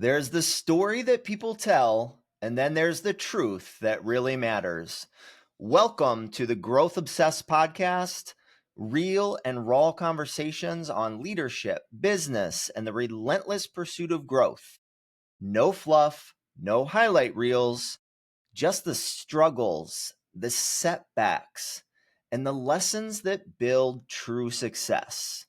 There's the story that people tell, and then there's the truth that really matters. Welcome to the Growth Obsessed podcast, real and raw conversations on leadership, business, and the relentless pursuit of growth. No fluff, no highlight reels, just the struggles, the setbacks, and the lessons that build true success.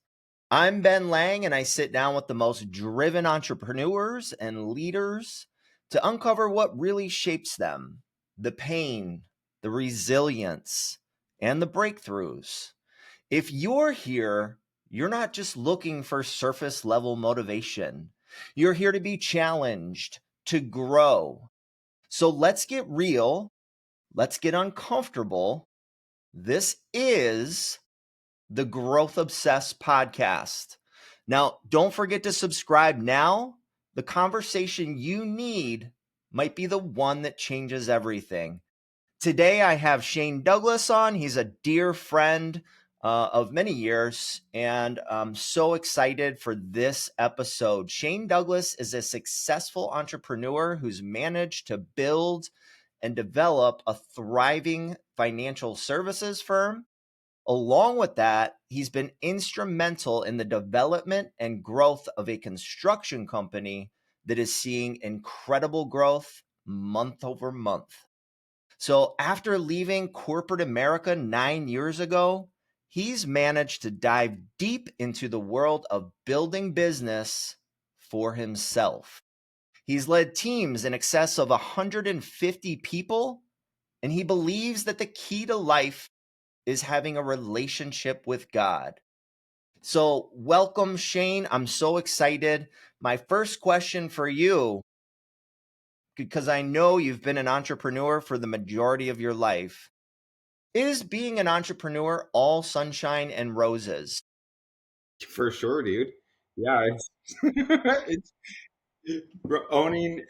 I'm Ben Lang, and I sit down with the most driven entrepreneurs and leaders to uncover what really shapes them, the pain, the resilience, and the breakthroughs. If you're here, you're not just looking for surface level motivation. You're here to be challenged, to grow. So let's get real. Let's get uncomfortable. This is the Growth Obsessed podcast. Now, don't forget to subscribe now. The conversation you need might be the one that changes everything. Today, I have Shane Douglas on. He's a dear friend of many years, and I'm so excited for this episode. Shane Douglas is a successful entrepreneur who's managed to build and develop a thriving financial services firm. Along with that, he's been instrumental in the development and growth of a construction company that is seeing incredible growth month over month. So, after leaving corporate America 9 years ago, he's managed to dive deep into the world of building business for himself. He's led teams in excess of 150 people, and he believes that the key to life is having a relationship with God. So, welcome, Shane. I'm so excited. My first question for you, because I know you've been an entrepreneur for the majority of your life, is being an entrepreneur all sunshine and roses? For sure, dude. Yeah, it's owning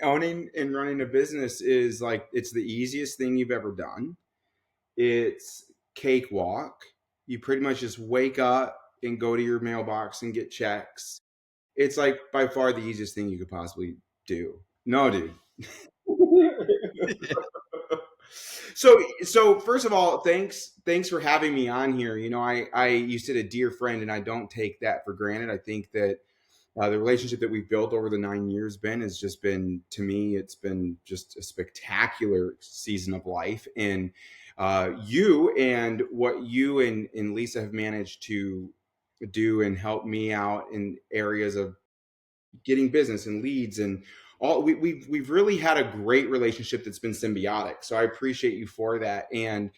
and running a business is like it's the easiest thing you've ever done. It's cakewalk. You pretty much just wake up and go to your mailbox and get checks. It's like by far the easiest thing you could possibly do. No, dude. So first of all, thanks for having me on here. I you said a dear friend, and I don't take that for granted. I think that the relationship that we've built over the 9 years, Ben, has just been, to me, it's been just a spectacular season of life. And you and what you and Lisa have managed to do and help me out in areas of getting business and leads and all, we've really had a great relationship that's been symbiotic. So I appreciate you for that. And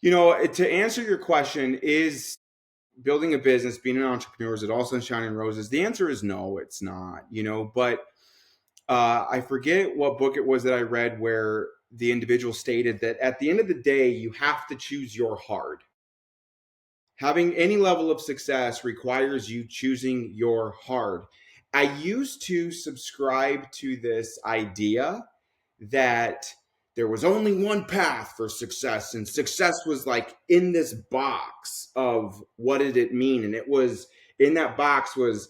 to answer your question, is building a business, being an entrepreneur, is it all sunshine and roses? The answer is no, it's not. But I forget what book it was that I read where the individual stated that at the end of the day, you have to choose your hard. Having any level of success requires you choosing your hard. I used to subscribe to this idea that there was only one path for success, and success was like in this box of what did it mean. And it was in that box was,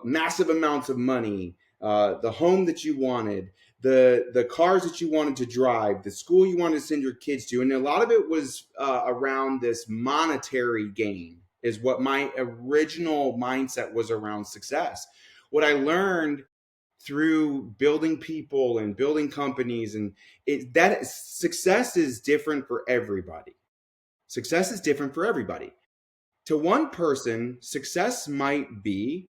massive amounts of money, the home that you wanted, the cars that you wanted to drive, the school you wanted to send your kids to. And a lot of it was around this monetary gain, is what my original mindset was around success. What I learned through building people and building companies, and that success is different for everybody. Success is different for everybody. To one person, success might be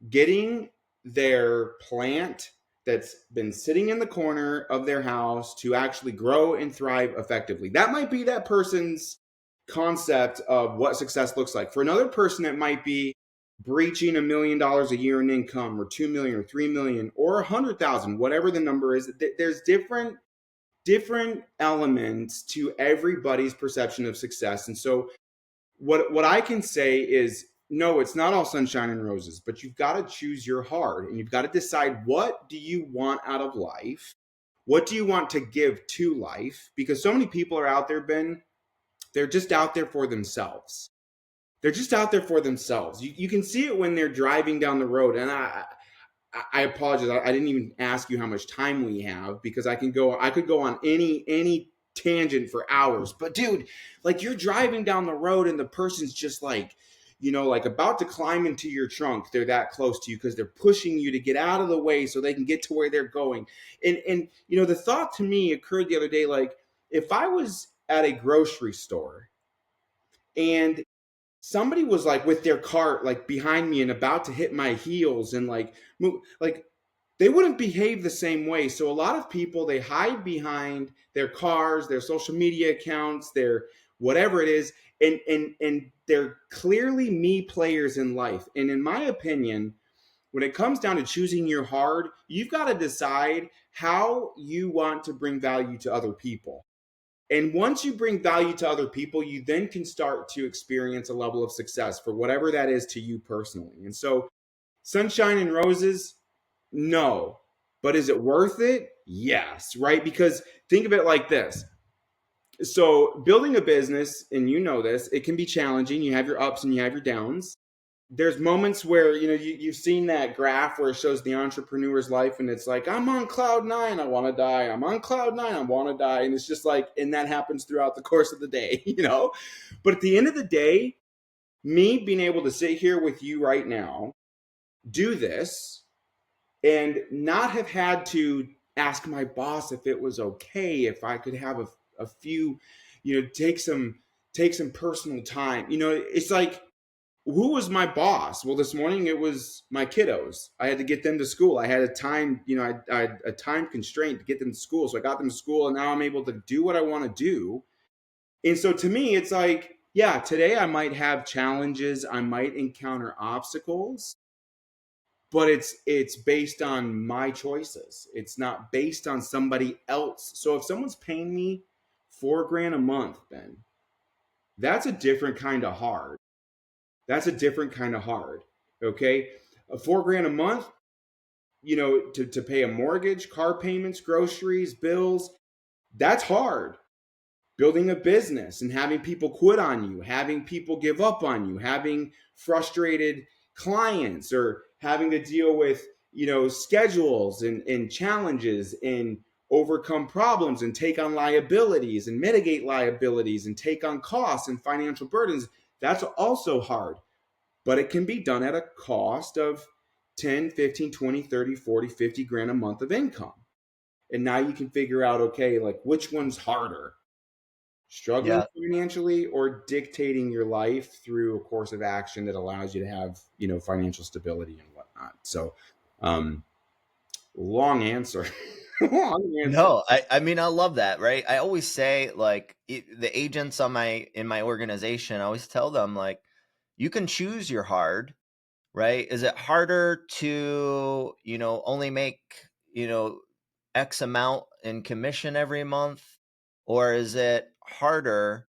getting their plant that's been sitting in the corner of their house to actually grow and thrive effectively. That might be that person's concept of what success looks like. For another person, it might be breaching $1 million a year in income, or 2 million, or 3 million, or 100,000, whatever the number is. There's different elements to everybody's perception of success. And so what I can say is, no, it's not all sunshine and roses, but you've got to choose your hard, and you've got to decide, what do you want out of life? What do you want to give to life? Because so many people are out there, Ben, they're just out there for themselves. They're just out there for themselves. You can see it when they're driving down the road. And I apologize. I didn't even ask you how much time we have, because I could go on any tangent for hours. But dude, like, you're driving down the road and the person's just like, like about to climb into your trunk. They're that close to you because they're pushing you to get out of the way so they can get to where they're going. And the thought to me occurred the other day, like, if I was at a grocery store and somebody was like with their cart like behind me and about to hit my heels and like move, like, they wouldn't behave the same way. So a lot of people, they hide behind their cars, their social media accounts, their whatever it is, and they're clearly me players in life. And in my opinion, when it comes down to choosing your hard, you've got to decide how you want to bring value to other people. And once you bring value to other people, you then can start to experience a level of success for whatever that is to you personally. And so, sunshine and roses, no. But is it worth it? Yes, right? Because think of it like this. So, building a business, and you know this, it can be challenging. You have your ups and you have your downs. There's moments where you've seen that graph where it shows the entrepreneur's life, and it's like, I'm on cloud nine, I want to die. I'm on cloud nine, I want to die. And it's just like, and that happens throughout the course of the day. But at the end of the day, me being able to sit here with you right now, do this, and not have had to ask my boss if it was okay, if I could have a few, take some personal time. It's like, who was my boss? Well, this morning it was my kiddos. I had to get them to school. I had a time, I had a time constraint to get them to school. So I got them to school, and now I'm able to do what I want to do. And so to me, it's like, yeah, today I might have challenges. I might encounter obstacles, but it's based on my choices. It's not based on somebody else. So if someone's paying me $4,000 a month, Ben, that's a different kind of hard. That's a different kind of hard. Okay. $4,000 a month, to pay a mortgage, car payments, groceries, bills, that's hard. Building a business and having people quit on you, having people give up on you, having frustrated clients, or having to deal with, schedules and challenges, and overcome problems and take on liabilities and mitigate liabilities and take on costs and financial burdens. That's also hard, but it can be done at a cost of 10, 15, 20, 30, 40, 50 grand a month of income. And now you can figure out, okay, like, which one's harder, struggling Yeah. financially or dictating your life through a course of action that allows you to have, financial stability and whatnot. So, um, long answer. Long answer. No, I mean, I love that, right? I always say, like, the agents in my organization, I always tell them, like, you can choose your hard, right? Is it harder to, only make, X amount in commission every month? Or is it harder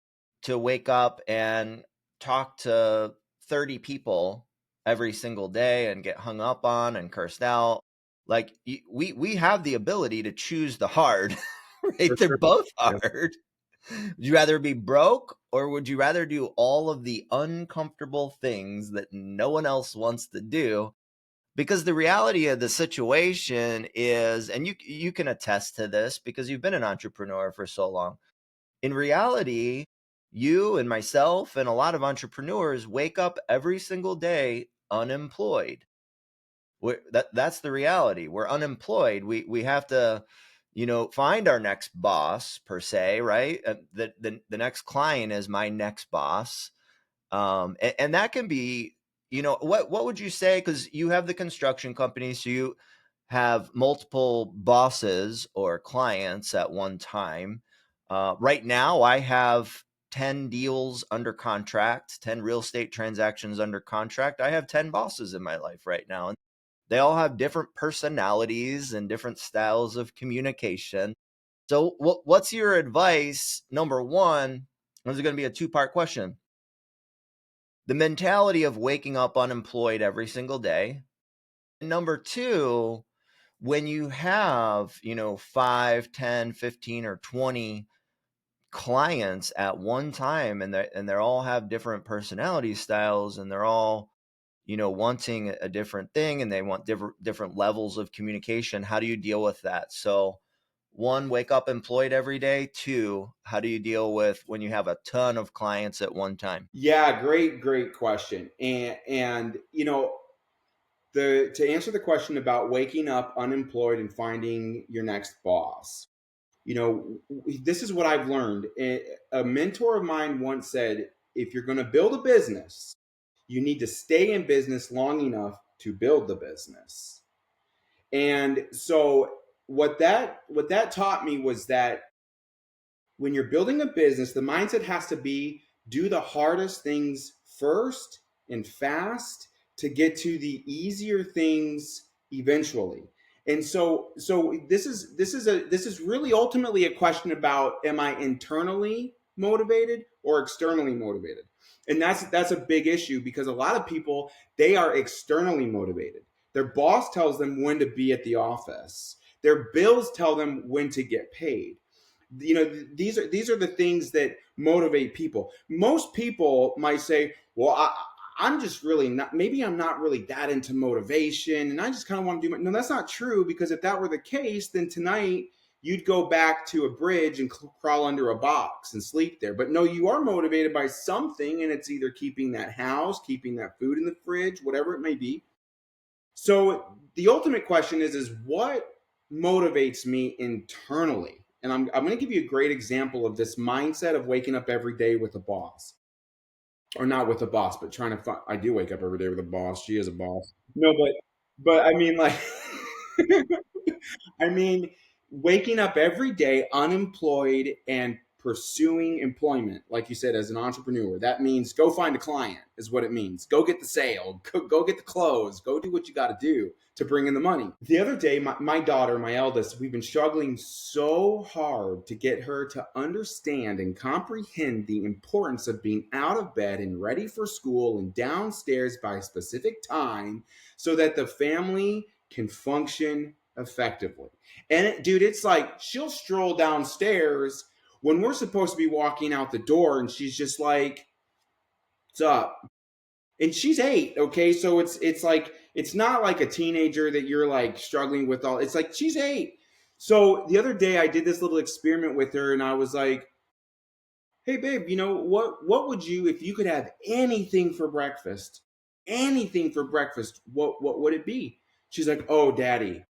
to wake up and talk to 30 people every single day and get hung up on and cursed out? Like, we have the ability to choose the hard, For right? They're sure. both Yep. hard. Would you rather be broke, or would you rather do all of the uncomfortable things that no one else wants to do? Because the reality of the situation is, and you can attest to this because you've been an entrepreneur for so long. In reality, you and myself and a lot of entrepreneurs wake up every single day unemployed. That's the reality. We're unemployed. We have to, find our next boss, per se, right? The next client is my next boss. And that can be, what would you say? Because you have the construction company, so you have multiple bosses or clients at one time. Right now, I have 10 deals under contract, 10 real estate transactions under contract. I have 10 bosses in my life right now. And they all have different personalities and different styles of communication. So, what's your advice? Number one, this is going to be a two-part question. The mentality of waking up unemployed every single day. And number two, when you have, 5, 10, 15, or 20 clients at one time, and they all have different personality styles, and they're all, wanting a different thing, and they want different levels of communication. How do you deal with that? So, one, wake up employed every day. Two, how do you deal with when you have a ton of clients at one time? Yeah, great question. And to answer the question about waking up unemployed and finding your next boss, this is what I've learned. A mentor of mine once said, if you're going to build a business, you need to stay in business long enough to build the business. And so what that taught me was that when you're building a business, the mindset has to be do the hardest things first and fast to get to the easier things eventually. And so this is really ultimately a question about, am I internally motivated or externally motivated? And that's a big issue, because a lot of people, they are externally motivated. Their boss tells them when to be at the office. Their bills tell them when to get paid. These are the things that motivate people. Most people might say, well, I'm just really not, maybe I'm not really that into motivation, and I just kind of want to do no, that's not true, because if that were the case, then tonight you'd go back to a bridge and crawl under a box and sleep there. But no, you are motivated by something, and it's either keeping that house, keeping that food in the fridge, whatever it may be. So the ultimate question is what motivates me internally? And I'm going to give you a great example of this mindset of waking up every day with a boss, or not with a boss, but trying to find. I do wake up every day with a boss. She is a boss. No, but I mean, like, I mean, waking up every day unemployed and pursuing employment, like you said, as an entrepreneur, that means go find a client, is what it means. Go get the sale, go get the close, go do what you got to do to bring in the money. The other day, my daughter, my eldest, we've been struggling so hard to get her to understand and comprehend the importance of being out of bed and ready for school and downstairs by a specific time so that the family can function effectively. And dude, it's like she'll stroll downstairs when we're supposed to be walking out the door, and she's just like, "What's up?" And she's 8, okay? So it's like, it's not like a teenager that you're like struggling with all. It's like she's 8. So the other day I did this little experiment with her, and I was like, "Hey babe, what would you, if you could have anything for breakfast? Anything for breakfast, what would it be?" She's like, "Oh, daddy,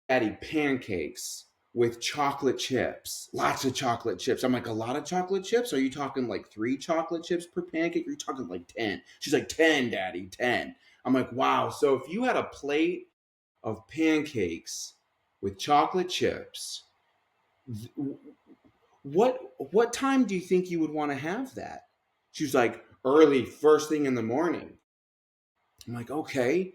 pancakes with chocolate chips, lots of chocolate chips." I'm like, "A lot of chocolate chips? Are you talking like 3 chocolate chips per pancake? Or are you talking like 10? She's like, 10, daddy, 10. I'm like, wow. So if you had a plate of pancakes with chocolate chips, what time do you think you would want to have that? She was like, early, first thing in the morning. I'm like, okay.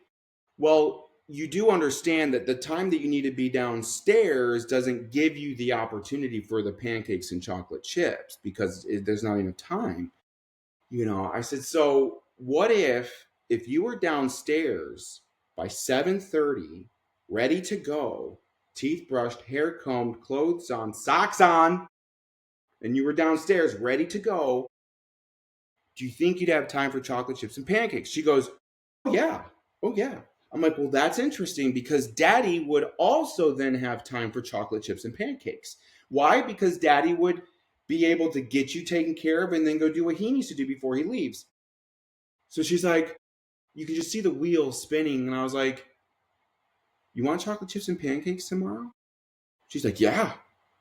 Well, you do understand that the time that you need to be downstairs doesn't give you the opportunity for the pancakes and chocolate chips, because there's not enough time. I said, so what if you were downstairs by 7:30, ready to go, teeth brushed, hair combed, clothes on, socks on, and you were downstairs ready to go, do you think you'd have time for chocolate chips and pancakes? She goes, oh yeah. Oh yeah. I'm like, well, that's interesting, because daddy would also then have time for chocolate chips and pancakes. Why? Because daddy would be able to get you taken care of and then go do what he needs to do before he leaves. So she's like, you can just see the wheels spinning. And I was like, you want chocolate chips and pancakes tomorrow? She's like, yeah.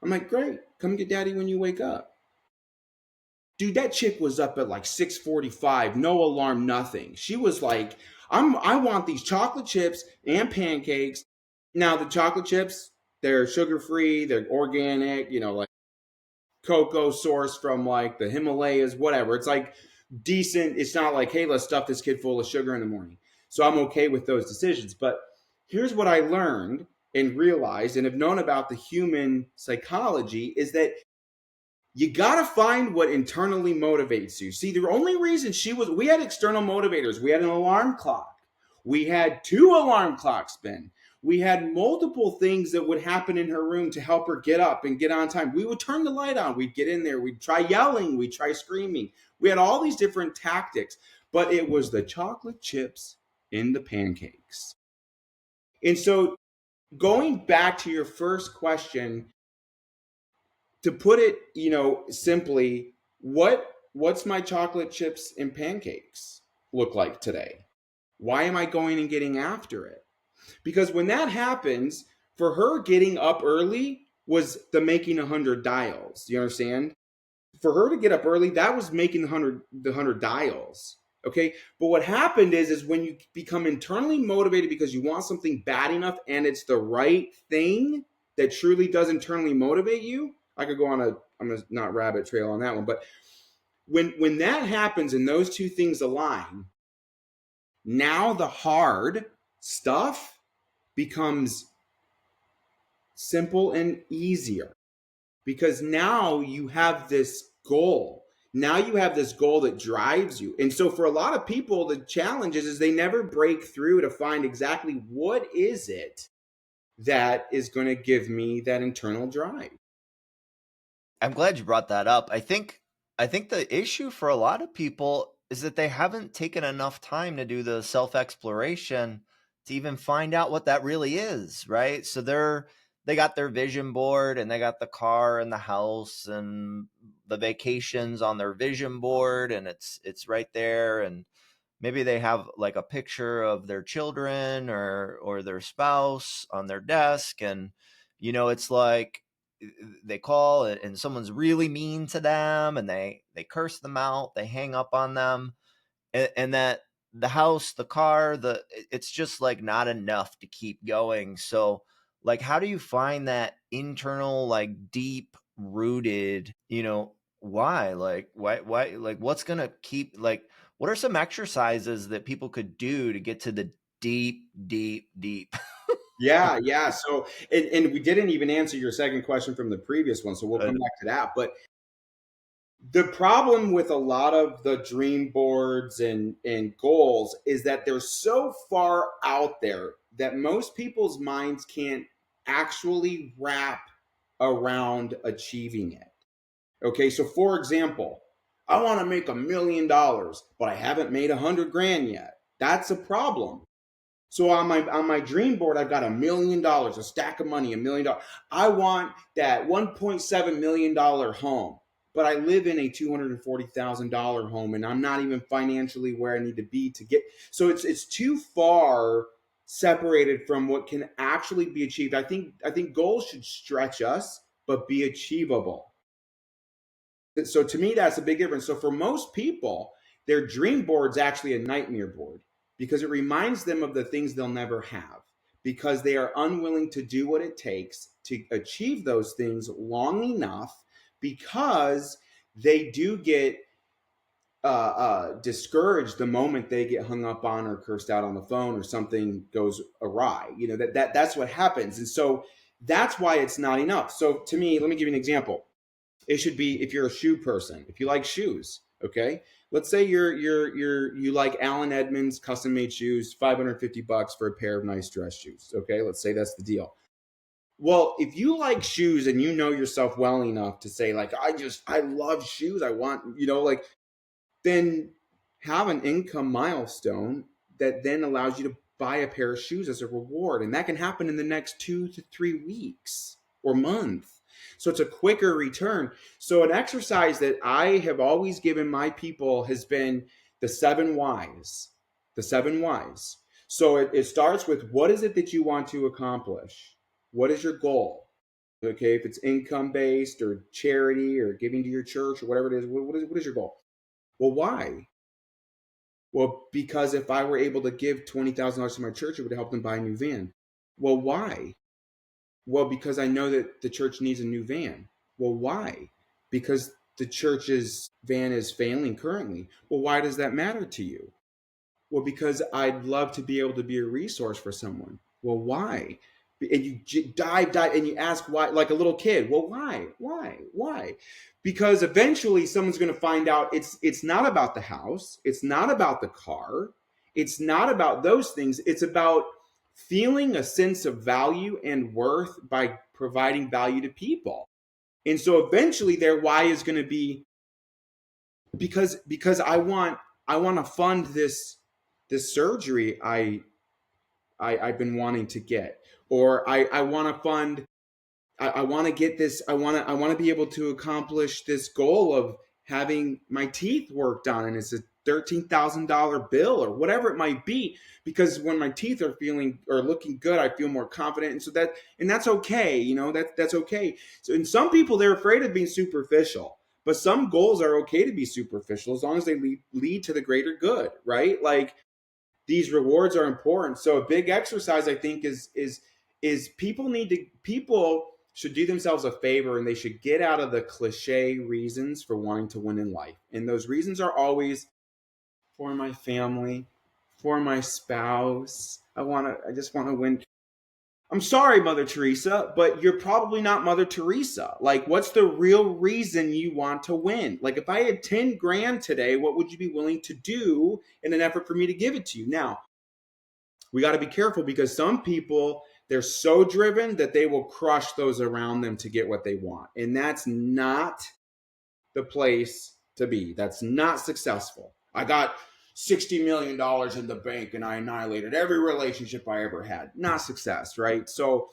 I'm like, great. Come get daddy when you wake up. Dude, that chick was up at like 6:45, no alarm, nothing. She was like, I want these chocolate chips and pancakes. Now the chocolate chips, they're sugar-free, they're organic, like cocoa sourced from like the Himalayas, whatever. It's like decent. It's not like, hey, let's stuff this kid full of sugar in the morning. So I'm okay with those decisions. But here's what I learned and realized and have known about the human psychology is that you got to find what internally motivates you. See, the only reason we had external motivators. We had an alarm clock. We had 2 alarm clocks spin. We had multiple things that would happen in her room to help her get up and get on time. We would turn the light on. We'd get in there. We'd try yelling. We'd try screaming. We had all these different tactics, but it was the chocolate chips in the pancakes. And so going back to your first question, to put it, simply, what's my chocolate chips and pancakes look like today? Why am I going and getting after it? Because when that happens, for her, getting up early was the making 100 dials. Do you understand? For her to get up early, that was making the 100 dials. Okay. But what happened is when you become internally motivated because you want something bad enough and it's the right thing that truly does internally motivate you. I could go on I'm a not rabbit trail on that one, but when that happens and those two things align, now the hard stuff becomes simple and easier, because now you have this goal. Now you have this goal that drives you. And so for a lot of people, the challenge is they never break through to find exactly what is it that is going to give me that internal drive. I'm glad you brought that up. I think the issue for a lot of people is that they haven't taken enough time to do the self-exploration to even find out what that really is, right? So they got their vision board and they got the car and the house and the vacations on their vision board, and it's right there, and maybe they have like a picture of their children or their spouse on their desk, and it's like they call and someone's really mean to them and they curse them out, they hang up on them, and that the house, the car, it's just like not enough to keep going. So like, how do you find that internal, like, deep rooted, why, like, what's gonna keep, like, what are some exercises that people could do to get to the deep, deep, deep? Yeah. So, and we didn't even answer your second question from the previous one, so we'll come back to that. But the problem with a lot of the dream boards and goals is that they're so far out there that most people's minds can't actually wrap around achieving it. Okay, so for example, I want to make $1 million, but I haven't made 100 grand yet. That's a problem. So on my dream board, I've got $1 million, a stack of money, $1 million. I want that $1.7 million home, but I live in a $240,000 home, and I'm not even financially where I need to be to get. So it's too far separated from what can actually be achieved. I think goals should stretch us, but be achievable. So to me, that's a big difference. So for most people, their dream board's actually a nightmare board, because it reminds them of the things they'll never have, because they are unwilling to do what it takes to achieve those things long enough, because they do get discouraged the moment they get hung up on or cursed out on the phone or something goes awry. That's what happens. And so that's why it's not enough. So to me, let me give you an example. It should be, if you're a shoe person, if you like shoes, okay? Let's say you like Allen Edmonds custom made shoes, $550 for a pair of nice dress shoes, okay? Let's say that's the deal. Well, if you like shoes and you know yourself well enough to say, like, I love shoes, I want, like, then have an income milestone that then allows you to buy a pair of shoes as a reward. And that can happen in the next 2 to 3 weeks or month. So it's a quicker return. So an exercise that I have always given my people has been the 7 whys. The 7 whys. So it starts with, what is it that you want to accomplish? What is your goal? Okay, if it's income based or charity or giving to your church or whatever it is, what is your goal? Well, why? Well, because if I were able to give $20,000 to my church, it would help them buy a new van. Well, why? Well, because I know that the church needs a new van. Well, why? Because the church's van is failing currently. Well, why does that matter to you? Well, because I'd love to be able to be a resource for someone. Well, why? And you dive, and you ask why, like a little kid. Well, why? Because eventually someone's going to find out it's not about the house. It's not about the car. It's not about those things. It's about feeling a sense of value and worth by providing value to people. And so eventually their why is going to be, because I want to fund this this surgery I've been wanting to get, or I want to fund, I want to get this, I want to be able to accomplish this goal of having my teeth worked on, and it's a $13,000 bill or whatever it might be, because when my teeth are feeling or looking good, I feel more confident, and so that, and that's okay, you know, that's okay. So, and some people, they're afraid of being superficial, but some goals are okay to be superficial as long as they lead to the greater good, right? Like, these rewards are important. So a big exercise, I think, is people should do themselves a favor, and they should get out of the cliche reasons for wanting to win in life. And those reasons are always for my family, for my spouse. I just want to win. I'm sorry, Mother Teresa, but you're probably not Mother Teresa. Like, what's the real reason you want to win? Like, if I had 10 grand today, what would you be willing to do in an effort for me to give it to you? Now, we got to be careful, because some people, they're so driven that they will crush those around them to get what they want. And that's not the place to be. That's not successful. I got $60 million in the bank and I annihilated every relationship I ever had. Not success, right? So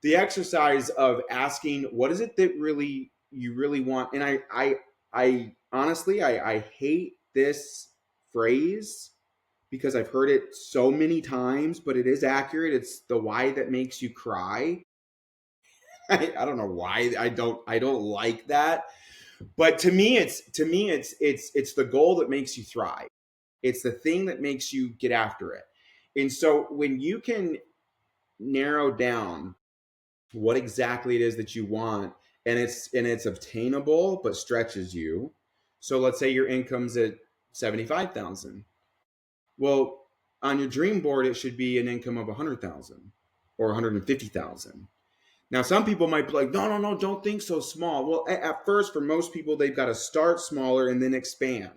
the exercise of asking, what is it that really you really want? And I honestly, I hate this phrase because I've heard it so many times, but it is accurate. It's the why that makes you cry. I don't know why I don't like that, but to me it's the goal that makes you thrive. It's the thing that makes you get after it. And so when you can narrow down what exactly it is that you want, and it's obtainable but stretches you. So let's say your income's at 75,000. Well, on your dream board, it should be an income of 100,000 or 150,000. Now, some people might be like, no, no, no, don't think so small. Well, at first, for most people, they've got to start smaller and then expand.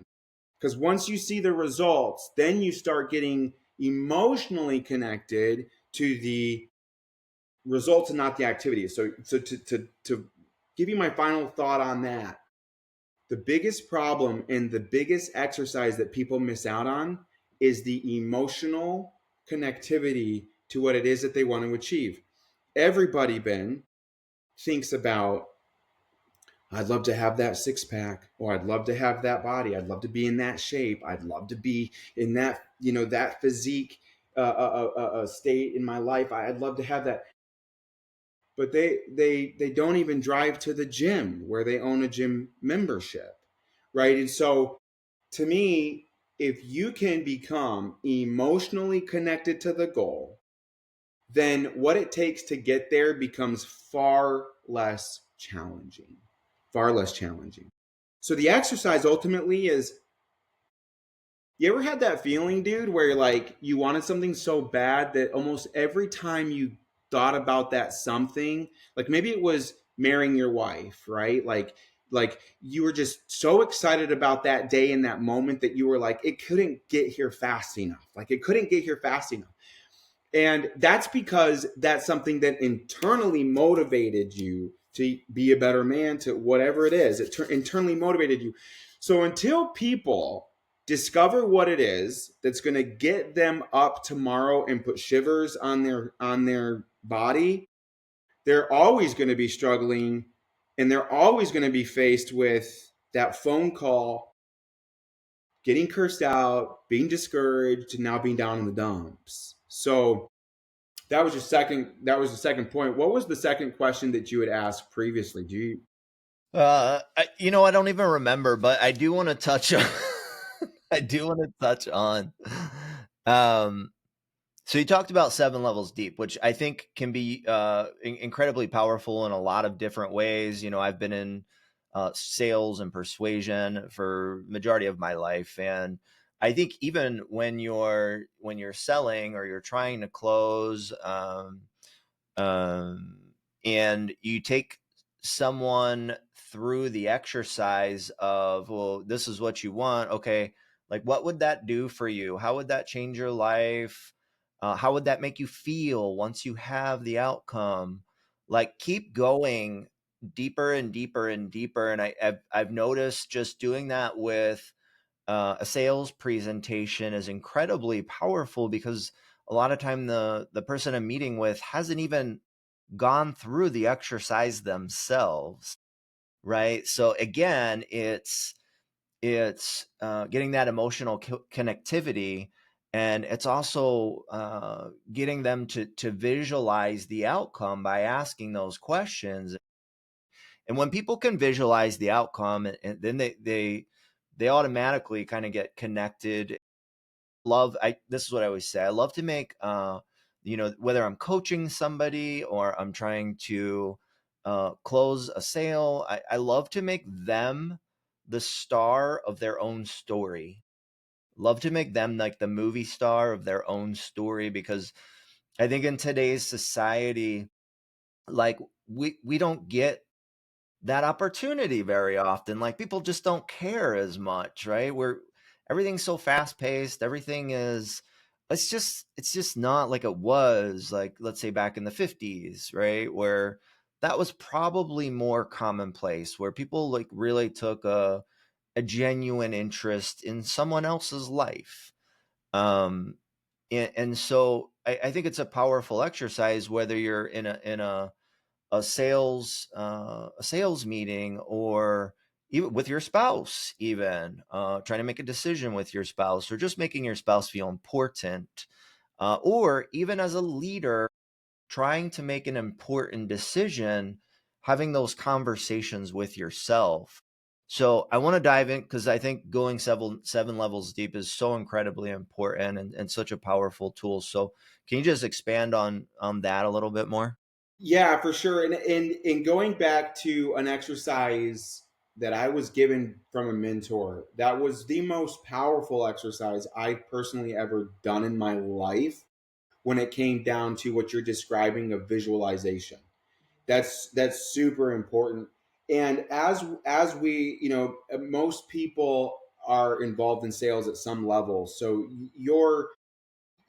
Because once you see the results, then you start getting emotionally connected to the results and not the activity. So to give you my final thought on that, the biggest problem and the biggest exercise that people miss out on is the emotional connectivity to what it is that they want to achieve. Everybody, Ben, thinks about, I'd love to have that six pack, or I'd love to have that body. I'd love to be in that shape. I'd love to be in that, you know, that physique state in my life. I'd love to have that. But they don't even drive to the gym where they own a gym membership, right? And so, to me, if you can become emotionally connected to the goal, then what it takes to get there becomes far less challenging. Far less challenging. So the exercise ultimately is, you ever had that feeling, dude, where you're like, you wanted something so bad that almost every time you thought about that something, like maybe it was marrying your wife, right? Like you were just so excited about that day and that moment that you were like, it couldn't get here fast enough. Like it couldn't get here fast enough. And that's because that's something that internally motivated you to be a better man, to whatever it is. It internally motivated you. So until people discover what it is that's going to get them up tomorrow and put shivers on their body, they're always going to be struggling, and they're always going to be faced with that phone call, getting cursed out, being discouraged, and now being down in the dumps. So that was the second point. What was the second question that you had asked previously? Do you I don't even remember, but I do want to touch on I do want to touch on um so you talked about 7 levels deep, which I think can be incredibly powerful in a lot of different ways. I've been in sales and persuasion for majority of my life, and I think even when you're selling or you're trying to close, um, and you take someone through the exercise of, well, this is what you want. Okay, like what would that do for you? How would that change your life? How would that make you feel once you have the outcome? Like keep going deeper and deeper and deeper. And I've noticed just doing that with a sales presentation is incredibly powerful because a lot of time the person I'm meeting with hasn't even gone through the exercise themselves, right? So again, it's getting that emotional connectivity, and it's also getting them to visualize the outcome by asking those questions. And when people can visualize the outcome, and then they automatically kind of get connected. This is what I always say. I love to make whether I'm coaching somebody or I'm trying to close a sale, I love to make them the star of their own story. Love to make them like the movie star of their own story, because I think in today's society, like we don't get that opportunity very often. Like people just don't care as much, right? Everything's so fast paced. Everything is it's just not like it was, like, let's say back in the 50s, right? Where that was probably more commonplace, where people like really took a genuine interest in someone else's life. Um and so I think it's a powerful exercise, whether you're in a sales meeting, or even with your spouse, even trying to make a decision with your spouse, or just making your spouse feel important, or even as a leader trying to make an important decision, having those conversations with yourself. So I want to dive in, because I think going seven levels deep is so incredibly important, and such a powerful tool. So can you just expand on that a little bit more? Yeah, for sure. And going back to an exercise that I was given from a mentor, that was the most powerful exercise I personally ever done in my life when it came down to what you're describing of visualization. That's super important. And as we, most people are involved in sales at some level. So you're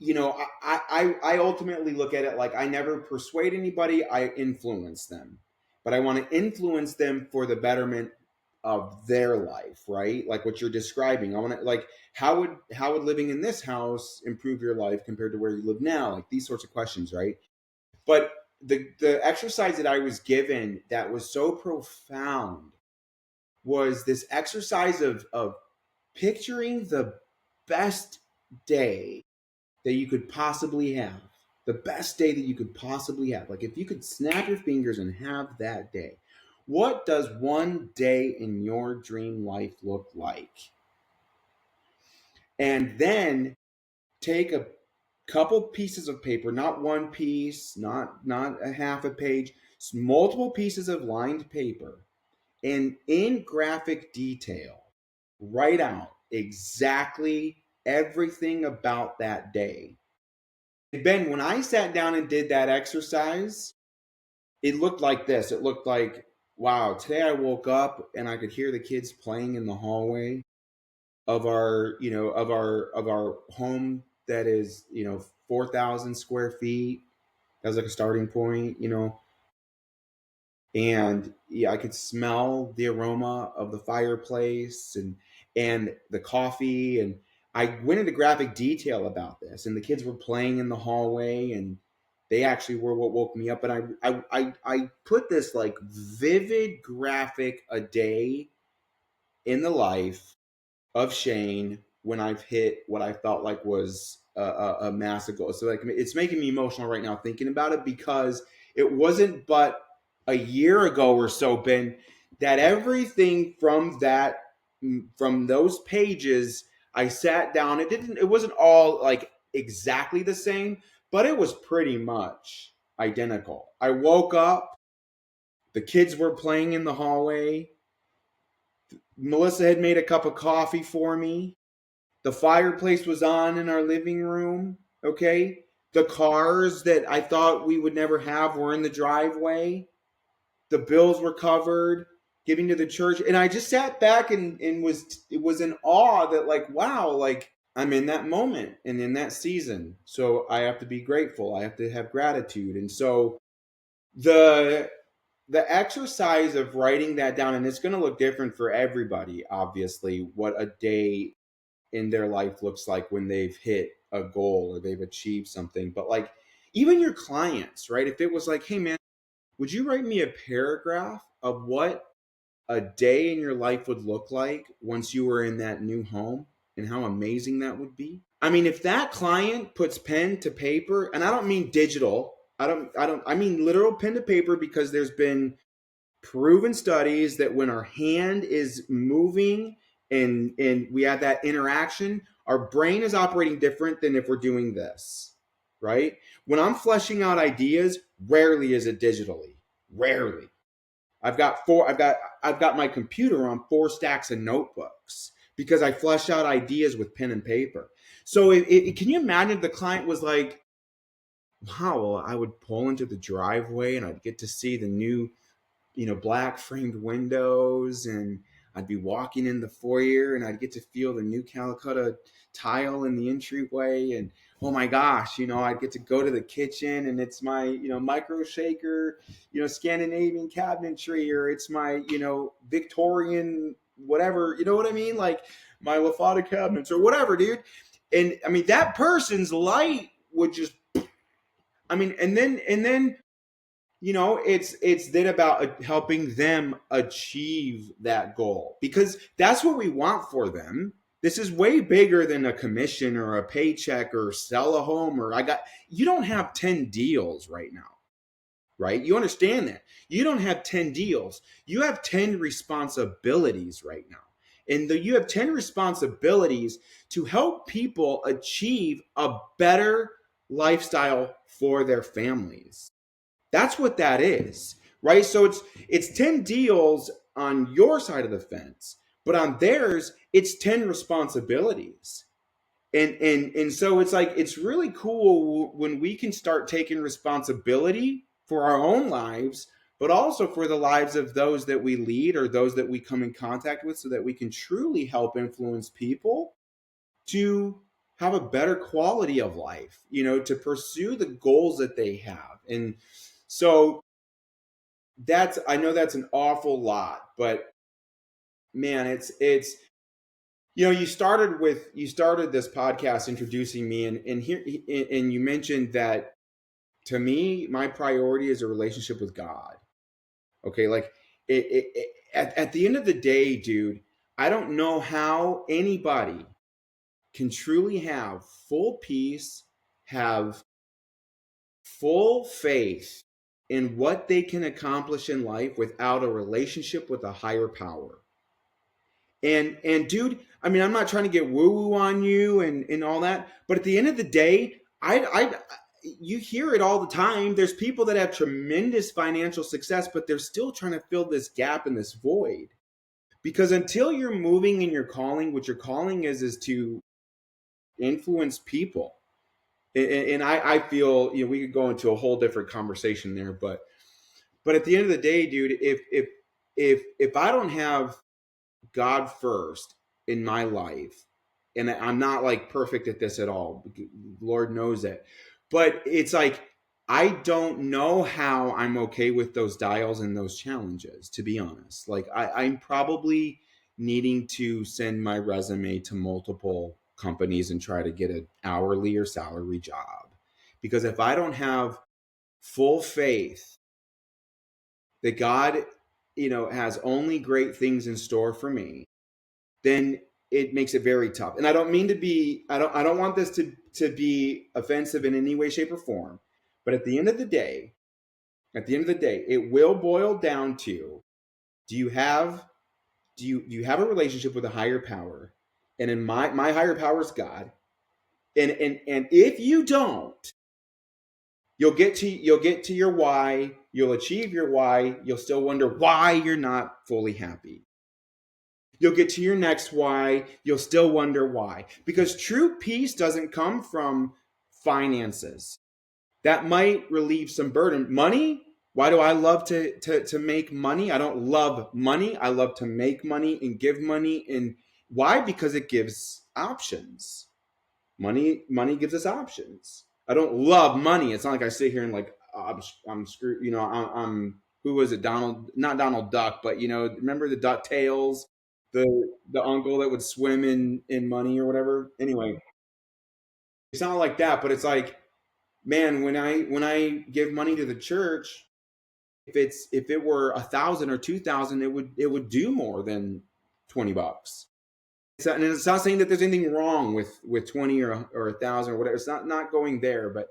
I ultimately look at it like I never persuade anybody, I influence them. But I want to influence them for the betterment of their life, right? Like what you're describing. I want to, like, how would living in this house improve your life compared to where you live now? Like these sorts of questions, right? But the exercise that I was given that was so profound was this exercise of picturing the best day that you could possibly have. The best day that you could possibly have. Like if you could snap your fingers and have that day, what does one day in your dream life look like? And then take a couple pieces of paper, not one piece, not a half a page, multiple pieces of lined paper, and in graphic detail, write out exactly everything about that day. Ben, when I sat down and did that exercise, it looked like this. It looked like, wow, today I woke up and I could hear the kids playing in the hallway of our home that is, 4,000 square feet. That was like a starting point. And yeah, I could smell the aroma of the fireplace and the coffee, and I went into graphic detail about this, and the kids were playing in the hallway, and they actually were what woke me up. And I put this like vivid graphic a day in the life of Shane when I've hit what I felt like was a massive goal. So like it's making me emotional right now thinking about it, because it wasn't but a year ago or so, Ben, that everything from those pages, I sat down. It wasn't all like exactly the same, but it was pretty much identical. I woke up, the kids were playing in the hallway. Melissa had made a cup of coffee for me. The fireplace was on in our living room. Okay. The cars that I thought we would never have were in the driveway. The bills were covered, giving to the church. And I just sat back and was in awe that, like, wow, like I'm in that moment and in that season. So I have to be grateful. I have to have gratitude. And so the the exercise of writing that down, and it's going to look different for everybody, obviously, what a day in their life looks like when they've hit a goal or they've achieved something. But like even your clients, right? If it was like, hey man, would you write me a paragraph of what a day in your life would look like once you were in that new home and how amazing that would be? I mean, if that client puts pen to paper, and I don't mean digital, I mean literal pen to paper, because there's been proven studies that when our hand is moving and we have that interaction, our brain is operating different than if we're doing this, right? When I'm fleshing out ideas, rarely is it digitally. Rarely. I've got my computer on 4 stacks of notebooks because I flesh out ideas with pen and paper. So can you imagine if the client was like, wow, well, I would pull into the driveway and I'd get to see the new, black framed windows, and I'd be walking in the foyer and I'd get to feel the new Calicut tile in the entryway. And oh my gosh, I'd get to go to the kitchen and it's my, micro shaker, Scandinavian cabinetry, or it's my, Victorian, whatever, you know what I mean? Like my Lafada cabinets or whatever, dude. And I mean, that person's light would just, and then, it's then about helping them achieve that goal, because that's what we want for them. This is way bigger than a commission or a paycheck or sell a home you don't have 10 deals right now, right? You understand that. You don't have 10 deals. You have 10 responsibilities right now. And you have 10 responsibilities to help people achieve a better lifestyle for their families. That's what that is, right? So it's 10 deals on your side of the fence, but on theirs, it's 10 responsibilities. And so it's like, it's really cool when we can start taking responsibility for our own lives, but also for the lives of those that we lead or those that we come in contact with, so that we can truly help influence people to have a better quality of life, to pursue the goals that they have. And so I know that's an awful lot, but man, it's you started this podcast introducing me, and here, and you mentioned that to me, my priority is a relationship with God. Okay. Like at the end of the day, dude, I don't know how anybody can truly have full peace, have full faith in what they can accomplish in life without a relationship with a higher power. And dude, I mean, I'm not trying to get woo-woo on you and all that, but at the end of the day, you hear it all the time. There's people that have tremendous financial success, but they're still trying to fill this gap and this void. Because until you're moving in your calling, what your calling is to influence people. And I feel, we could go into a whole different conversation there, but at the end of the day, dude, if I don't have God first in my life, and I'm not like perfect at this at all, Lord knows that, but it's like, I don't know how I'm okay with those dials and those challenges, to be honest. Like I'm probably needing to send my resume to multiple companies and try to get an hourly or salary job. Because if I don't have full faith that God, has only great things in store for me, then it makes it very tough. And I don't mean to be, I don't want this to be offensive in any way, shape, or form. But at the end of the day, it will boil down to, do you have a relationship with a higher power? And in my higher power is God. And if you don't, you'll get to your why, you'll achieve your why, you'll still wonder why you're not fully happy. You'll get to your next why, you'll still wonder why. Because true peace doesn't come from finances. That might relieve some burden. Money, why do I love to make money? I don't love money. I love to make money and give money. And why? Because it gives options. Money gives us options. I don't love money. It's not like I sit here and like, I'm screwed. I'm who was it? Not Donald Duck, but remember the DuckTales? the uncle that would swim in money or whatever. Anyway, it's not like that, but it's like, man, when I give money to the church, if it were 1,000 or 2,000, it would do more than $20. And it's not saying that there's anything wrong with 20 or 1,000 or whatever. It's not going there, but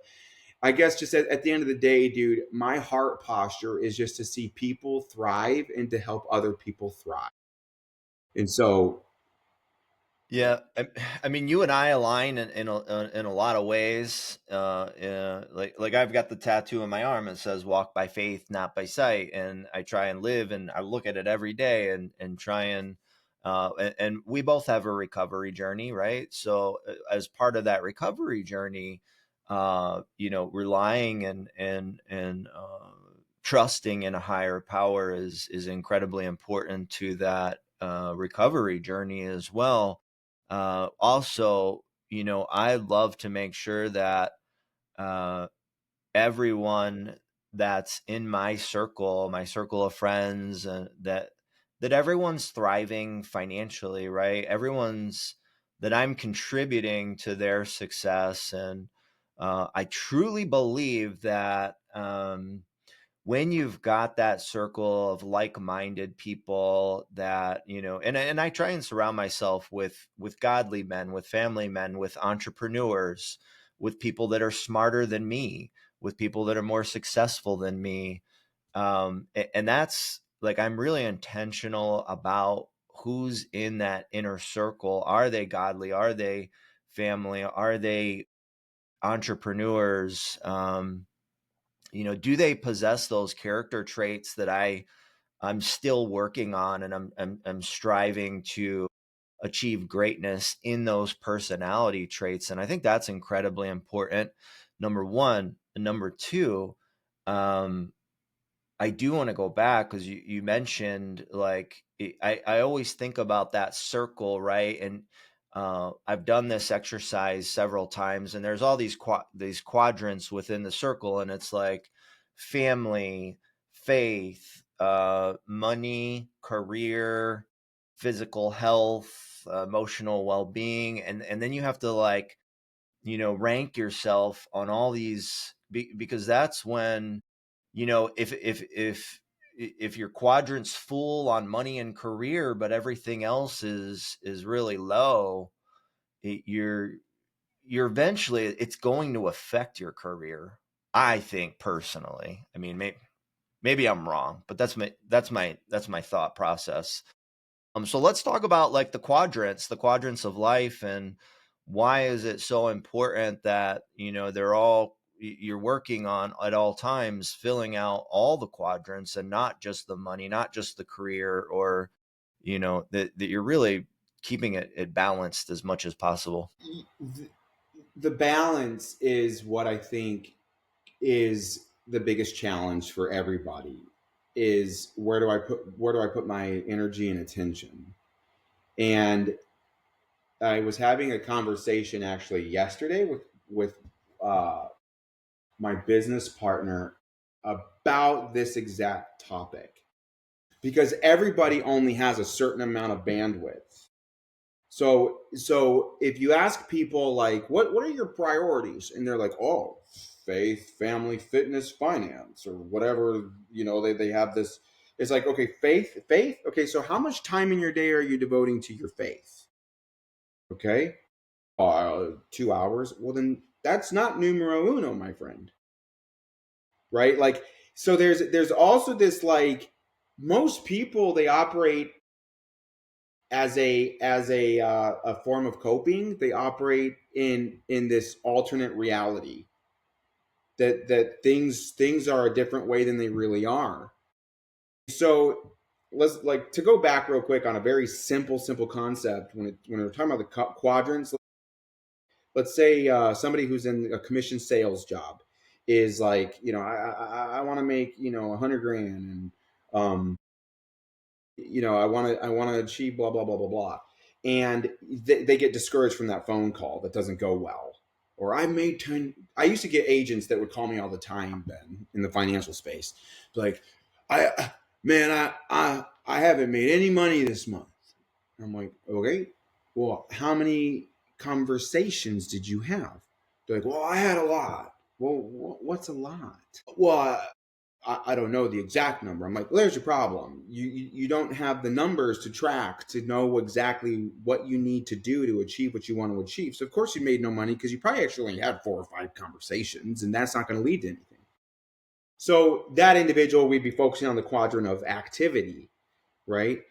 I guess just at the end of the day, dude, my heart posture is just to see people thrive and to help other people thrive. And so, Yeah, I mean, you and I align in a lot of ways. Like I've got the tattoo on my arm that says "Walk by faith, not by sight," and I try and live, and I look at it every day, and try and we both have a recovery journey, right? So as part of that recovery journey, relying and trusting in a higher power is incredibly important to that recovery journey as well. Also, I love to make sure that uh, everyone that's in my circle of friends, that everyone's thriving financially, right? Everyone's that I'm contributing to their success, and I truly believe that. When you've got that circle of like-minded people that and I try and surround myself with godly men, with family men, with entrepreneurs, with people that are smarter than me, with people that are more successful than me. And that's like, I'm really intentional about who's in that inner circle. Are they godly? Are they family? Are they entrepreneurs? Do they possess those character traits that I'm still working on, and I'm striving to achieve greatness in those personality traits? And I think that's incredibly important. Number one. And number two, um, I do want to go back because you mentioned, like, I always think about that circle, right? And I've done this exercise several times, and there's all these quadrants within the circle, and it's like family, faith, money, career, physical health, emotional well-being, and then you have to, like, rank yourself on all these, because that's when, if your quadrant's full on money and career, but everything else is really low, you're eventually, it's going to affect your career. I think personally, I mean, maybe I'm wrong, but that's my thought process. So let's talk about, like, the quadrants of life, and why is it so important that, they're all, you're working on at all times, filling out all the quadrants, and not just the money, not just the career, or, that you're really keeping it balanced as much as possible. the balance is what I think is the biggest challenge for everybody. Is where do I put my energy and attention? And I was having a conversation actually yesterday with uh, my business partner about this exact topic, because everybody only has a certain amount of bandwidth. So if you ask people, like, what are your priorities, and they're like, oh, faith, family, fitness, finance, or whatever, they have this. It's like, okay, faith. Okay, so how much time in your day are you devoting to your faith? Okay, 2 hours. Well, then that's not numero uno, my friend. Right? Like, so there's also this, like, most people, they operate as a form of coping. They operate in this alternate reality that things are a different way than they really are. So let's, like, to go back real quick on a very simple concept. When we're talking about the quadrants, let's say somebody who's in a commission sales job is like, I want to make 100 grand, and I want to achieve blah blah blah blah blah, and they get discouraged from that phone call that doesn't go well. Or I made 10. I used to get agents that would call me all the time, Ben, in the financial space, like, I man, I haven't made any money this month. I'm like, okay, well, how many conversations did you have? They're like, well, I had a lot. Well, what's a lot? Well, I don't know the exact number. I'm like, well, there's your problem. You don't have the numbers to track to know exactly what you need to do to achieve what you want to achieve. So of course you made no money because you probably actually only had 4 or 5 conversations, and that's not going to lead to anything. So that individual, we'd be focusing on the quadrant of activity, right?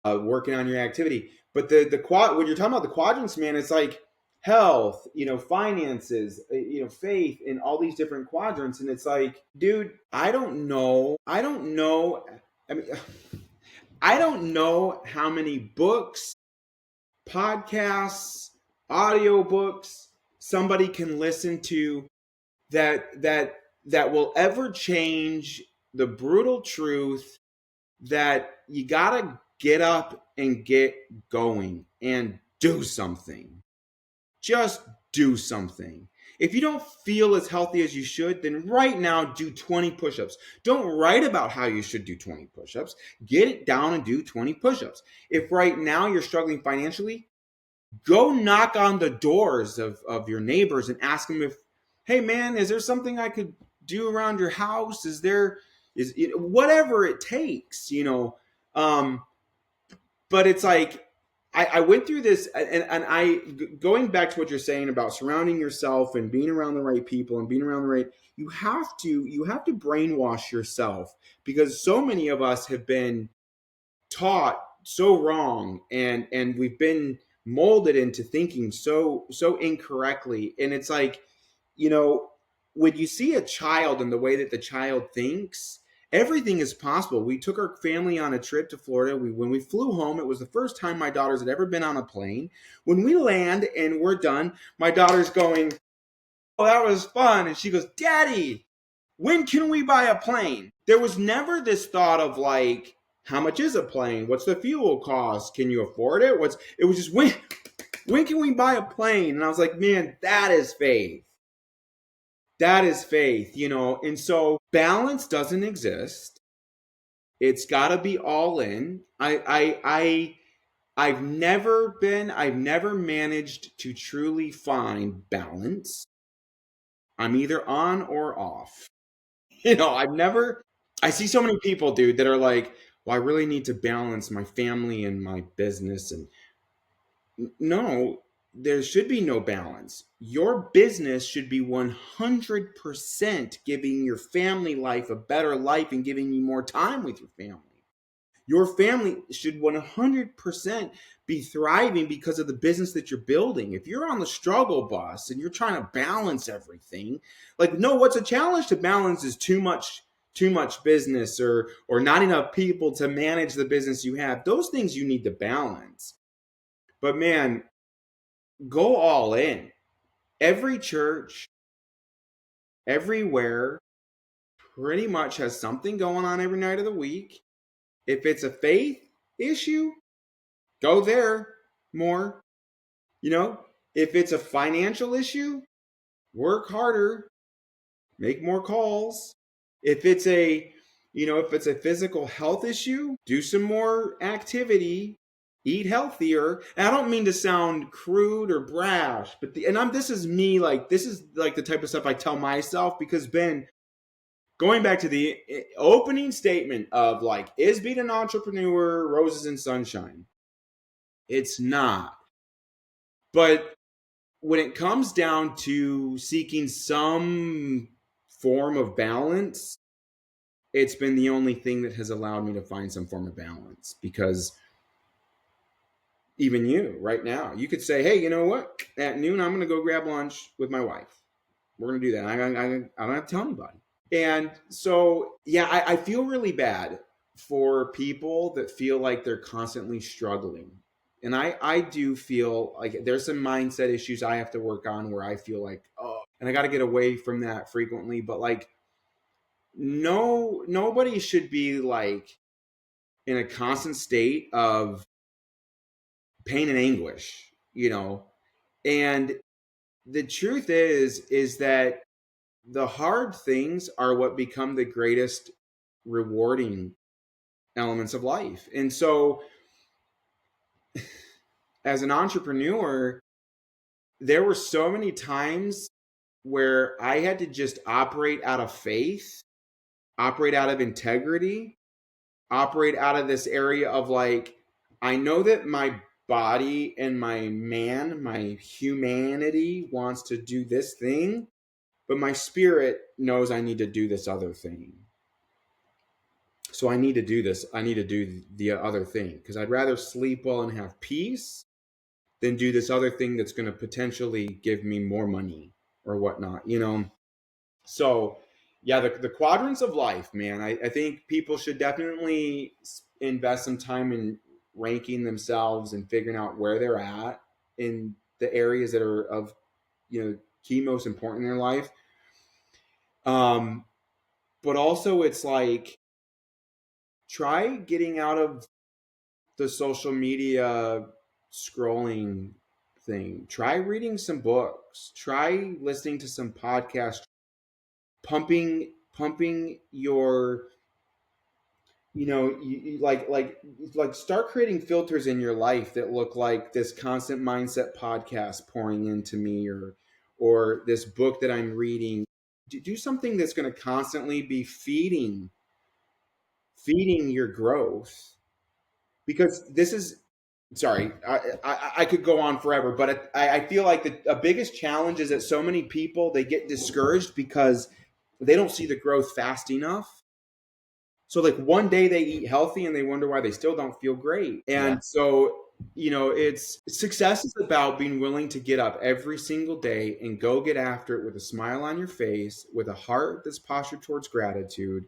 Working on your activity. But the quad, when you're talking about the quadrants, man, it's like health, finances, faith, in all these different quadrants. And it's like, dude, I don't know. I mean, I don't know how many books, podcasts, audiobooks somebody can listen to that will ever change the brutal truth that you gotta get up and get going and do something. Just do something. If you don't feel as healthy as you should, then right now do 20 push-ups. Don't write about how you should do 20 push-ups. Get it down and do 20 push-ups. If right now you're struggling financially, go knock on the doors of your neighbors and ask them if, hey man, is there something I could do around your house? Is whatever it takes, but it's like I went through this, and I, going back to what you're saying about surrounding yourself and being around the right people and being around the right, you have to brainwash yourself, because so many of us have been taught so wrong, and we've been molded into thinking so incorrectly. And it's like, when you see a child and the way that the child thinks, everything is possible. We took our family on a trip to Florida. When we flew home, it was the first time my daughters had ever been on a plane. When we land and we're done, my daughter's going, oh, that was fun. And she goes, Daddy, when can we buy a plane? There was never this thought of like, how much is a plane? What's the fuel cost? Can you afford it? It was just, when can we buy a plane? And I was like, man, that is faith. That is faith, and so balance doesn't exist. It's got to be all in. I've never managed to truly find balance. I'm either on or off. I see so many people, dude, that are like, well, I really need to balance my family and my business. And no, there should be no balance. Your business should be 100% giving your family life a better life and giving you more time with your family. Your family should 100% be thriving because of the business that you're building. If you're on the struggle bus and you're trying to balance everything, like, no, what's a challenge to balance is too much business, or not enough people to manage the business you have. Those things you need to balance. But man, go all in. Every church, everywhere, pretty much has something going on every night of the week. If it's a faith issue, go there more. If it's a financial issue, work harder, make more calls. If it's a physical health issue, do some more activity, eat healthier. And I don't mean to sound crude or brash, but this is me, like, this is like the type of stuff I tell myself, because Ben, going back to the opening statement of like, is being an entrepreneur roses and sunshine? It's not. But when it comes down to seeking some form of balance, it's been the only thing that has allowed me to find some form of balance. Because even you right now, you could say, hey, you know what? At noon, I'm going to go grab lunch with my wife. We're going to do that. I don't have to tell anybody. And so, yeah, I feel really bad for people that feel like they're constantly struggling. And I do feel like there's some mindset issues I have to work on, where I feel like, oh, and I got to get away from that frequently. But like, nobody should be like in a constant state of pain and anguish, and the truth is that the hard things are what become the greatest rewarding elements of life. And so as an entrepreneur, there were so many times where I had to just operate out of faith, operate out of integrity, operate out of this area of like, I know that my body and my humanity wants to do this thing, but my spirit knows I need to do this other thing. So I need to do this. I need to do the other thing because I'd rather sleep well and have peace than do this other thing that's going to potentially give me more money or whatnot, you know? So, yeah, the quadrants of life, man, I think people should definitely invest some time in ranking themselves and figuring out where they're at in the areas that are of, key most important in their life. Um, but also, it's like, try getting out of the social media scrolling thing. Try reading some books. Try listening to some podcasts. Pumping your, like start creating filters in your life that look like this constant mindset podcast pouring into me, or this book that I'm reading. Do something that's going to constantly be feeding your growth, because this is, sorry, I could go on forever, but I feel like the biggest challenge is that so many people, they get discouraged because they don't see the growth fast enough. So like one day they eat healthy and they wonder why they still don't feel great. Yeah. And so, it's success is about being willing to get up every single day and go get after it with a smile on your face, with a heart that's postured towards gratitude,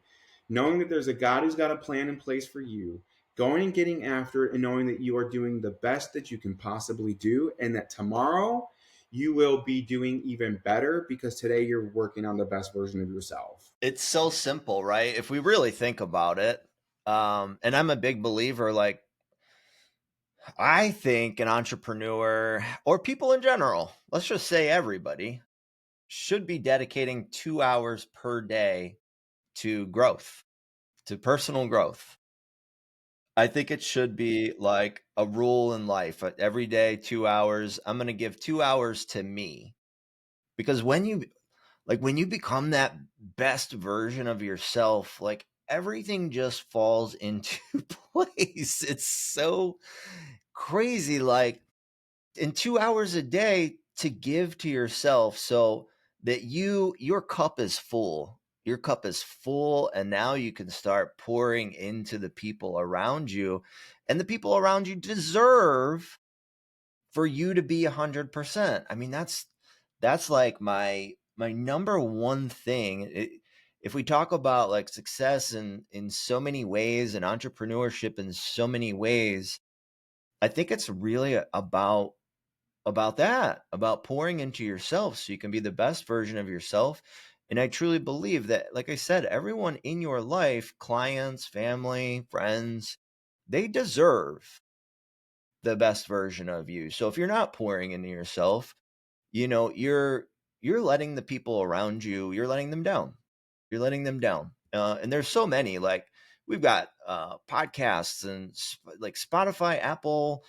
knowing that there's a God who's got a plan in place for you, going and getting after it, and knowing that you are doing the best that you can possibly do, and that tomorrow you will be doing even better because today you're working on the best version of yourself. It's so simple, right? If we really think about it, and I'm a big believer, like, I think an entrepreneur or people in general, let's just say everybody, should be dedicating 2 hours per day to growth, to personal growth. I think it should be like a rule in life. Every day, 2 hours. I'm going to give 2 hours to me. Because when you become that best version of yourself, like everything just falls into place. It's so crazy. Like in 2 hours a day to give to yourself so that your cup is full. Your cup is full, and now you can start pouring into the people around you, and the people around you deserve for you to be 100%. I mean, that's like my number one thing. If we talk about like success in so many ways and entrepreneurship in so many ways, I think it's really about that, about pouring into yourself so you can be the best version of yourself. And I truly believe that, like I said, everyone in your life, clients, family, friends, they deserve the best version of you. So if you're not pouring into yourself, you're letting the people around you, you're letting them down. You're letting them down. And there's so many, like we've got podcasts and like Spotify, Apple,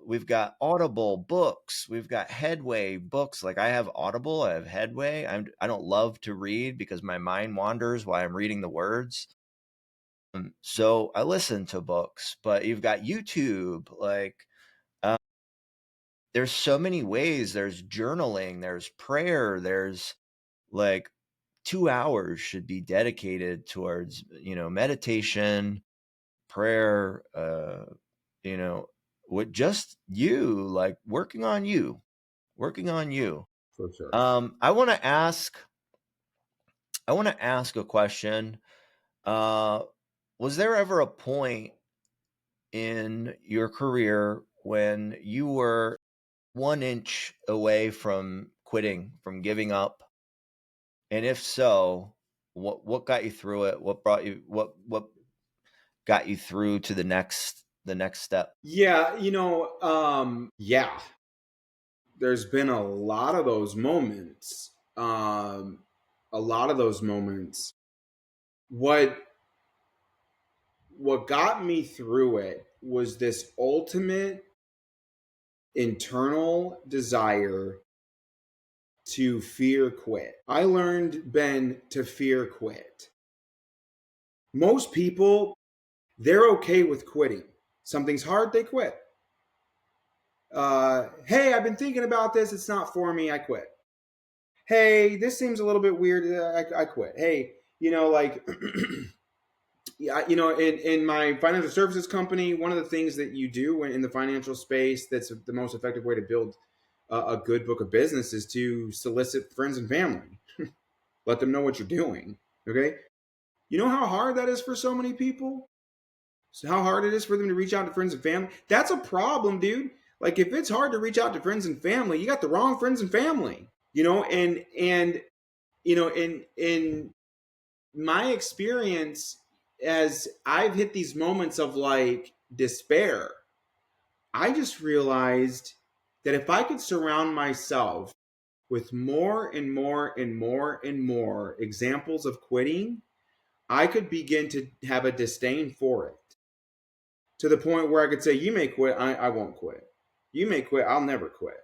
we've got Audible books. We've got Headway books. Like I have Audible, I have Headway. I don't love to read because my mind wanders while I'm reading the words. So I listen to books. But you've got YouTube. Like uh, there's so many ways. There's journaling. There's prayer. There's like 2 hours should be dedicated towards meditation, prayer. You know, with just you, like working on you. For sure. I want to ask a question. Uh, was there ever a point in your career when you were 1 inch away from quitting, from giving up? And if so, what got you through it? What got you through to the next step? Yeah, yeah, there's been a lot of those moments. A lot of those moments. What what got me through it was this ultimate internal desire to fear quit. I learned, Ben, to fear quit. Most people, they're okay with quitting. Something's hard, they quit. Hey, I've been thinking about this. It's not for me. I quit. Hey, this seems a little bit weird. I quit. Hey, like, yeah, in my financial services company, one of the things that you do when in the financial space that's the most effective way to build a good book of business is to solicit friends and family. Let them know what you're doing. Okay. You know how hard that is for so many people? So how hard it is for them to reach out to friends and family? That's a problem, dude. Like if it's hard to reach out to friends and family, you got the wrong friends and family. And in my experience, as I've hit these moments of like despair, I just realized that if I could surround myself with more and more and more and more examples of quitting, I could begin to have a disdain for it to the point where I could say, you may quit, I won't quit. You may quit, I'll never quit.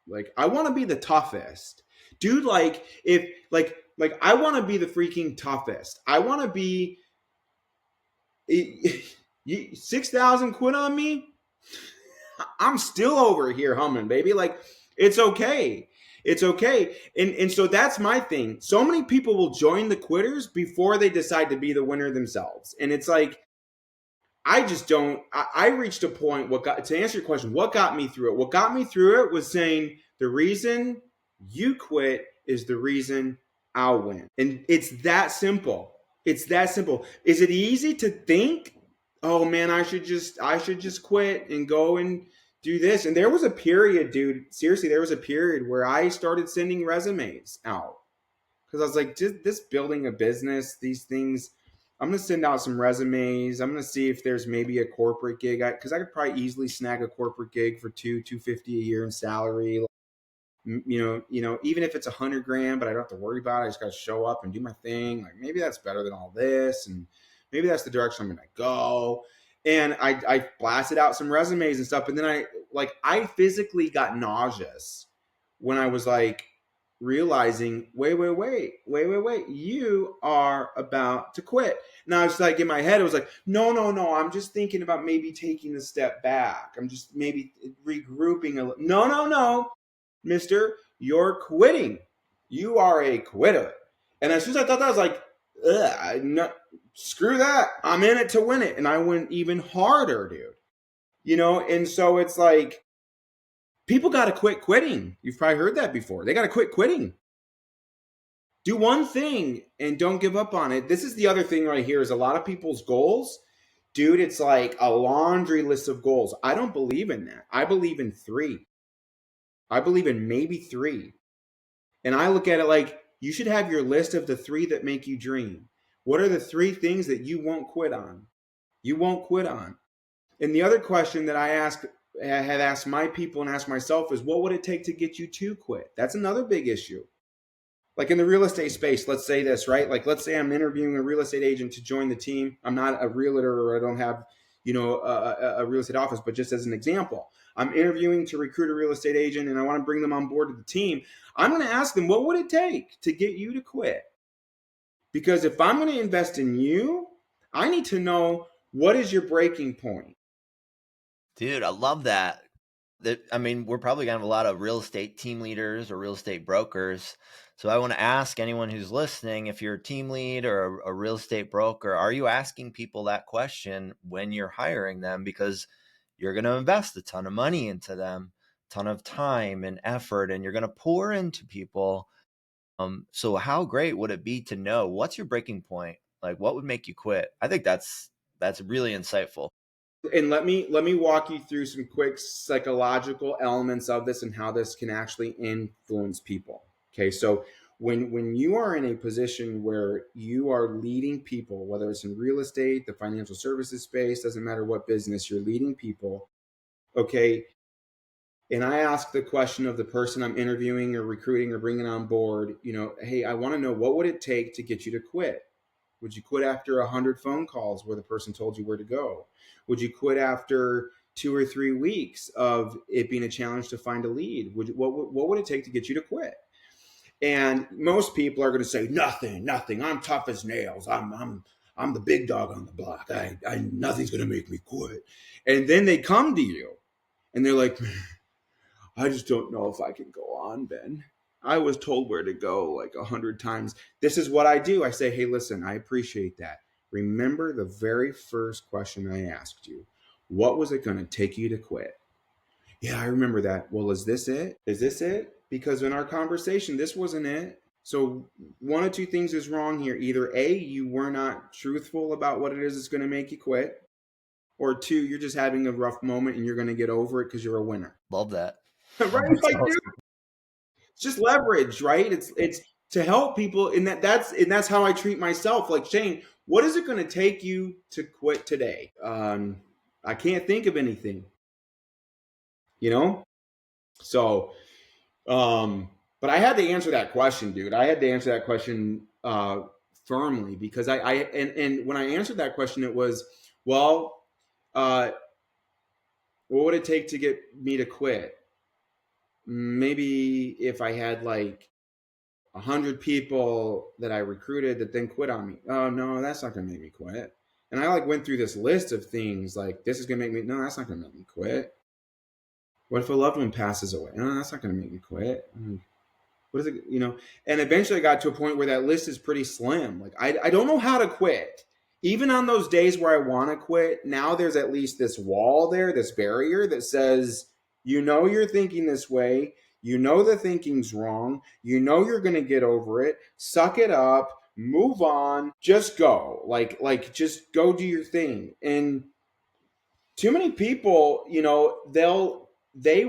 Like, I want to be the toughest. Dude, like, if, I want to be the freaking toughest. I want to be, 6,000 quit on me? I'm still over here humming, baby. Like, it's okay. It's okay. And so that's my thing. So many people will join the quitters before they decide to be the winner themselves. And it's like, I just don't. I reached a point. To answer your question, what got me through it? What got me through it was saying the reason you quit is the reason I'll win, and it's that simple. It's that simple. Is it easy to think, oh man, I should just quit and go and do this? And there was a period, dude. Seriously, there was a period where I started sending resumes out because I was like, this building a business, these things. I'm going to send out some resumes. I'm going to see if there's maybe a corporate gig because I could probably easily snag a corporate gig for $250 a year in salary. Even if it's $100,000, but I don't have to worry about it. I just got to show up and do my thing. Like maybe that's better than all this, and maybe that's the direction I'm going to go. And I blasted out some resumes and stuff, and then I physically got nauseous when I was like realizing, wait, you are about to quit. Now it's like in my head, it was like, no, I'm just thinking about maybe taking a step back. I'm just maybe regrouping a little. No, mister, you're quitting. You are a quitter. And as soon as I thought that, I was like, no, screw that. I'm in it to win it. And I went even harder, dude. And so it's like, people got to quit quitting. You've probably heard that before. They got to quit quitting. Do one thing and don't give up on it. This is the other thing right here is a lot of people's goals. Dude, it's like a laundry list of goals. I don't believe in that. I believe in 3. I believe in maybe 3. And I look at it like you should have your list of the 3 that make you dream. What are the 3 things that you won't quit on? You won't quit on. And the other question that I have asked my people and asked myself is, what would it take to get you to quit? That's another big issue. Like in the real estate space, let's say this, right? Like, let's say I'm interviewing a real estate agent to join the team. I'm not a realtor or I don't have, a real estate office, but just as an example, I'm interviewing to recruit a real estate agent and I want to bring them on board to the team. I'm going to ask them, what would it take to get you to quit? Because if I'm going to invest in you, I need to know, what is your breaking point? Dude, I love that. We're probably going to have a lot of real estate team leaders or real estate brokers. So I want to ask anyone who's listening, if you're a team lead or a real estate broker, are you asking people that question when you're hiring them? Because you're going to invest a ton of money into them, a ton of time and effort, and you're going to pour into people. So how great would it be to know what's your breaking point? Like, what would make you quit? I think that's really insightful. And let me walk you through some quick psychological elements of this and how this can actually influence people. Okay, so when you are in a position where you are leading people, whether it's in real estate, the financial services space, doesn't matter what business, you're leading people. Okay, and I ask the question of the person I'm interviewing or recruiting or bringing on board, hey, I want to know, what would it take to get you to quit? Would you quit after 100 phone calls where the person told you where to go? Would you quit after 2 or 3 weeks of it being a challenge to find a lead? What would it take to get you to quit? And most people are going to say, nothing. I'm tough as nails. I'm the big dog on the block. Nothing's going to make me quit. And then they come to you and they're like, I just don't know if I can go on, Ben. I was told where to go like 100 times. This is what I do. I say, hey, listen, I appreciate that. Remember the very first question I asked you. What was it going to take you to quit? Yeah, I remember that. Well, is this it? Is this it? Because in our conversation, this wasn't it. So one of two things is wrong here. Either A, you were not truthful about what it is that's going to make you quit. Or two, you're just having a rough moment and you're going to get over it because you're a winner. Love that. Right? Like, dude, it's just leverage, right? It's to help people, and that's how I treat myself. Like, Shane, what is it going to take you to quit today? I can't think of anything. So, but I had to answer that question, dude. I had to answer that question firmly because and when I answered that question, it was, well, what would it take to get me to quit? Maybe if I had like 100 people that I recruited that then quit on me. Oh no, that's not gonna make me quit. And I like went through this list of things like this is gonna make me. No, that's not gonna make me quit. What if a loved one passes away? No, that's not gonna make me quit. What is it? And eventually I got to a point where that list is pretty slim. Like I don't know how to quit. Even on those days where I want to quit, now there's at least this wall there, this barrier that says, you're thinking this way. The thinking's wrong. You're going to get over it. Suck it up. Move on. Just go. Like just go do your thing. And too many people, they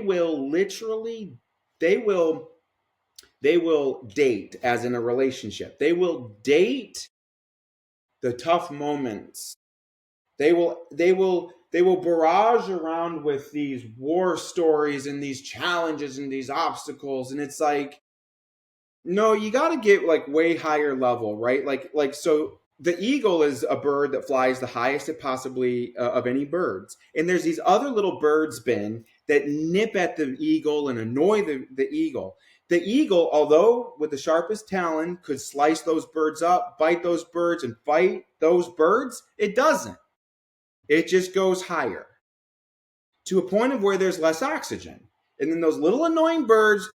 will date as in a relationship. They will date the tough moments. They will barrage around with these war stories and these challenges and these obstacles. And it's like, no, you got to get like way higher level, right? So the eagle is a bird that flies the highest it possibly of any birds. And there's these other little birds, Ben, that nip at the eagle and annoy the eagle. The eagle, although with the sharpest talon, could slice those birds up, bite those birds, and fight those birds. It doesn't. It just goes higher to a point of where there's less oxygen. And then those little annoying birds,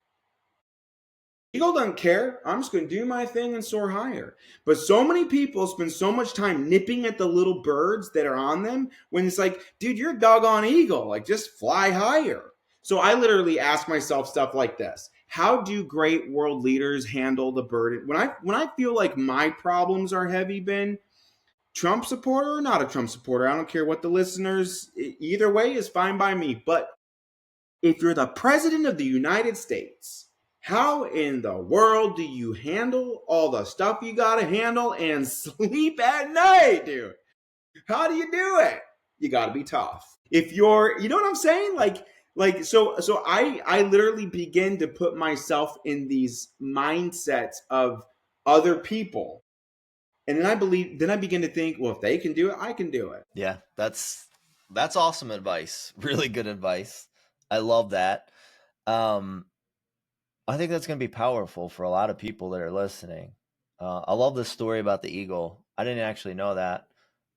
eagle doesn't care. I'm just going to do my thing and soar higher. But so many people spend so much time nipping at the little birds that are on them when it's like, dude, you're a doggone eagle. Like, just fly higher. So I literally ask myself stuff like this. How do great world leaders handle the burden? When I feel like my problems are heavy, Ben, Trump supporter or not a Trump supporter, I don't care what the listeners, either way is fine by me. But if you're the president of the United States, how in the world do you handle all the stuff you got to handle and sleep at night, dude? How do you do it? You got to be tough. If you're, you know what I'm saying? So I literally begin to put myself in these mindsets of other people. And then I begin to think, well, if they can do it, I can do it. Yeah, that's awesome advice. Really good advice. I love that. I think that's going to be powerful for a lot of people that are listening. I love the story about the eagle. I didn't actually know that.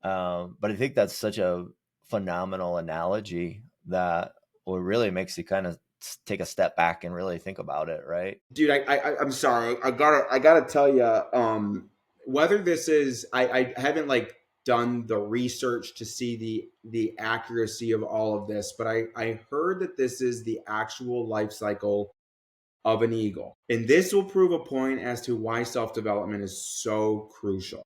But I think that's such a phenomenal analogy that really makes you kind of take a step back and really think about it, right? Dude, I'm sorry. I gotta tell you, whether this is, I haven't like done the research to see the accuracy of all of this, but I heard that this is the actual life cycle of an eagle. And this will prove a point as to why self-development is so crucial.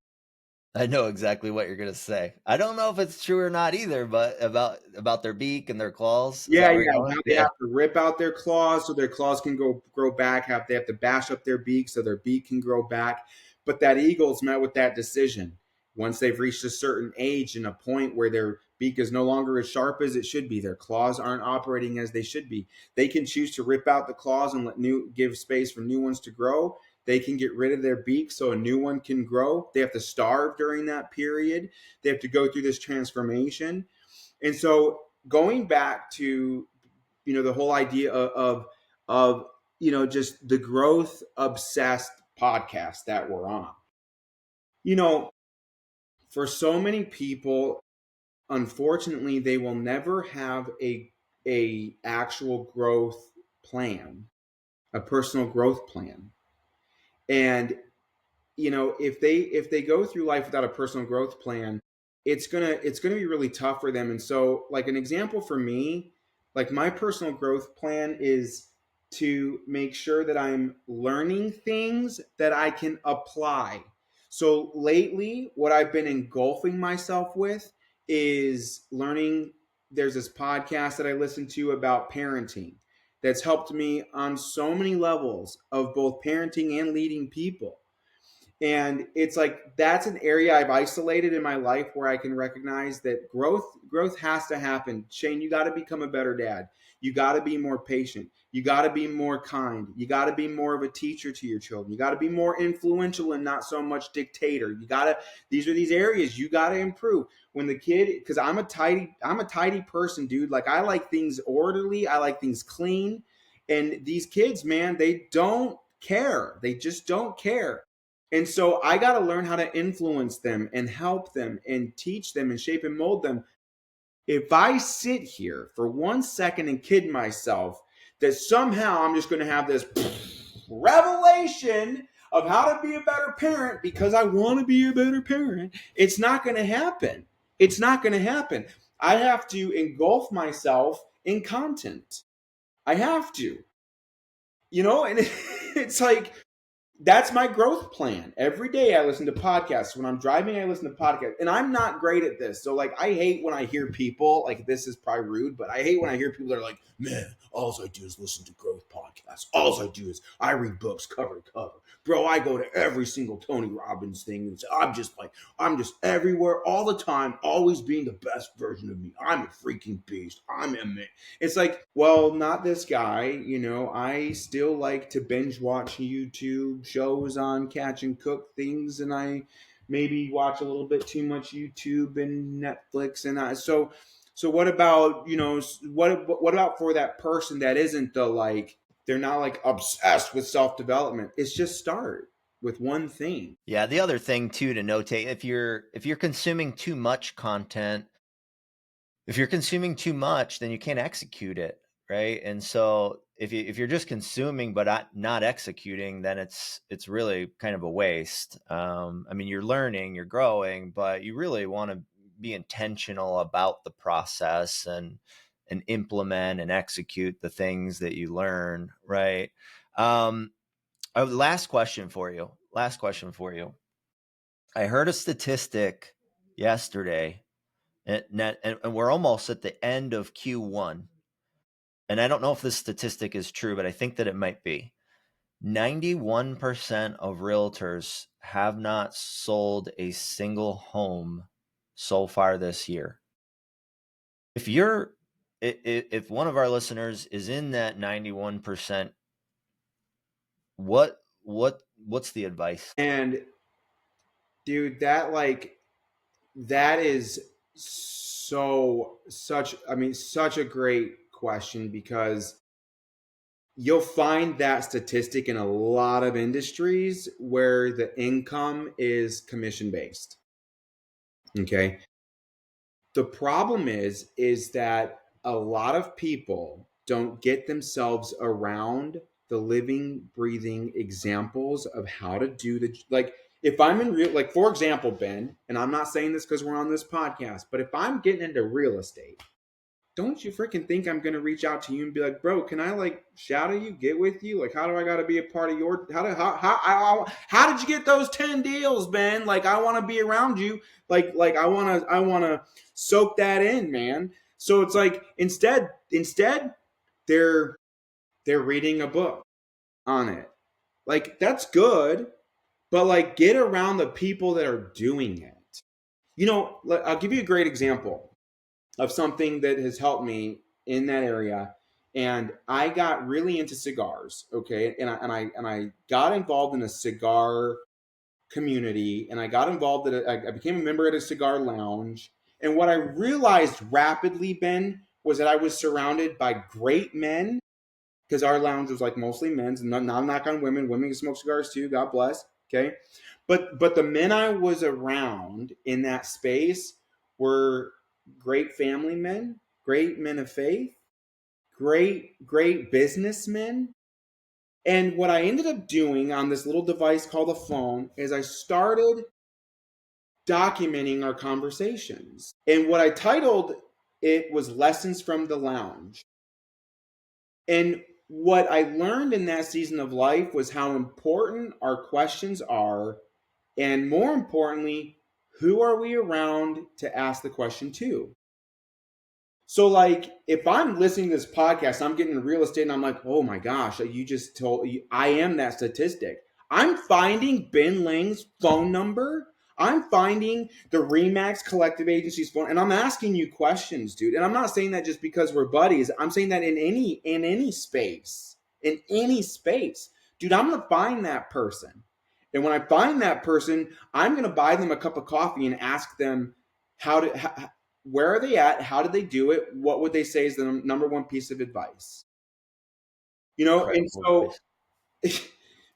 I know exactly what you're going to say. I don't know if it's true or not either, but about their beak and their claws. Yeah. They have to rip out their claws so their claws can grow back. They have to bash up their beak so their beak can grow back. But that eagle's met with that decision. Once they've reached a certain age and a point where their beak is no longer as sharp as it should be, their claws aren't operating as they should be, they can choose to rip out the claws and give space for new ones to grow. They can get rid of their beak so a new one can grow. They have to starve during that period. They have to go through this transformation. And so going back to, the whole idea of just the growth obsessed podcast that we're on. For so many people, unfortunately, they will never have a actual growth plan, a personal growth plan. And if they go through life without a personal growth plan, it's gonna be really tough for them. And so, like, an example for me, like, my personal growth plan is to make sure that I'm learning things that I can apply. So lately, what I've been engulfing myself with is learning. There's this podcast that I listen to about parenting that's helped me on so many levels of both parenting and leading people. And it's like, that's an area I've isolated in my life where I can recognize that growth has to happen. Shane, you got to become a better dad. You got to be more patient. You got to be more kind. You got to be more of a teacher to your children. You got to be more influential and not so much dictator. These are these areas you got to improve. When the kid, because I'm a tidy person, dude. Like, I like things orderly. I like things clean. And these kids, man, they don't care. They just don't care. And so I got to learn how to influence them and help them and teach them and shape and mold them. If I sit here for 1 second and kid myself that somehow I'm just going to have this revelation of how to be a better parent because I want to be a better parent, it's not going to happen. It's not going to happen. I have to engulf myself in content. I have to. And it's like, that's my growth plan. Every day I listen to podcasts. When I'm driving, I listen to podcasts. And I'm not great at this. So, like, I hate when I hear people, like, this is probably rude, but I hate when I hear people that are like, man, all I do is listen to growth podcasts. All I do is I read books cover to cover. Bro, I go to every single Tony Robbins thing. And I'm just everywhere all the time, always being the best version of me. I'm a freaking beast. I'm a man. It's like, well, not this guy. I still like to binge watch YouTube shows on catch and cook things, and I maybe watch a little bit too much YouTube and Netflix. And so what about, what about for that person that isn't they're not like obsessed with self-development? It's just start with one thing. Yeah, the other thing too to notate, if you're consuming too much content, if you're consuming too much, then you can't execute it, right? And so if you're just consuming but not executing, then it's really kind of a waste. You're learning, you're growing, but you really want to be intentional about the process and implement and execute the things that you learn, right? Last question for you. I heard a statistic yesterday, and we're almost at the end of Q1. And I don't know if this statistic is true, but I think that it might be. 91% of realtors have not sold a single home so far this year. If one of our listeners is in that 91%, what's the advice? And dude, that is such a great question, because you'll find that statistic in a lot of industries where the income is commission based. Okay. The problem is that a lot of people don't get themselves around the living, breathing examples of how to do if I'm in real, like, for example, Ben, and I'm not saying this because we're on this podcast, but if I'm getting into real estate, don't you freaking think I'm going to reach out to you and be like, bro, can I shadow you, get with you? Like, how do I got to be a part of your, how did you get those 10 deals, Ben? Like, I want to be around you. Like, I want to soak that in, man. So it's like, instead they're reading a book on it. Like, that's good, but get around the people that are doing it. I'll give you a great example of something that has helped me in that area and I got really into cigars. Okay, and I got involved in a cigar community, and I got involved I became a member at a cigar lounge. And what I realized rapidly, Ben, was that I was surrounded by great men, because our lounge was like mostly men's. And not knock on women. Women can smoke cigars too. God bless. Okay, but the men I was around in that space were great family men, great men of faith, great businessmen. And what I ended up doing on this little device called a phone is I started documenting our conversations. And what I titled it was Lessons from the Lounge. And what I learned in that season of life was how important our questions are. And more importantly, who are we around to ask the question to? So, like, if I'm listening to this podcast, I'm getting into real estate and I'm like, oh my gosh, you just told, I am that statistic. I'm finding Ben Lang's phone number. I'm finding the Remax Collective Agency's phone, and I'm asking you questions, dude. And I'm not saying that just because we're buddies. I'm saying that in any space, dude, I'm gonna find that person. And when I find that person, I'm gonna buy them a cup of coffee and ask them where are they at? How did they do it? What would they say is the number one piece of advice? And Incredible so, advice.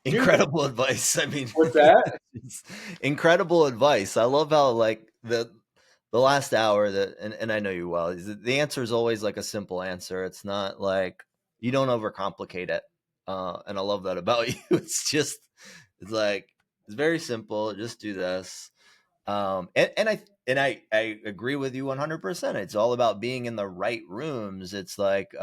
dude, Incredible advice. I mean, what's that? it's incredible advice. I love how like the last hour that and I know you well. The answer is always like a simple answer. It's not like you don't overcomplicate it. And I love that about you. It's like it's very simple. Just do this. And I agree with you 100%. It's all about being in the right rooms. It's like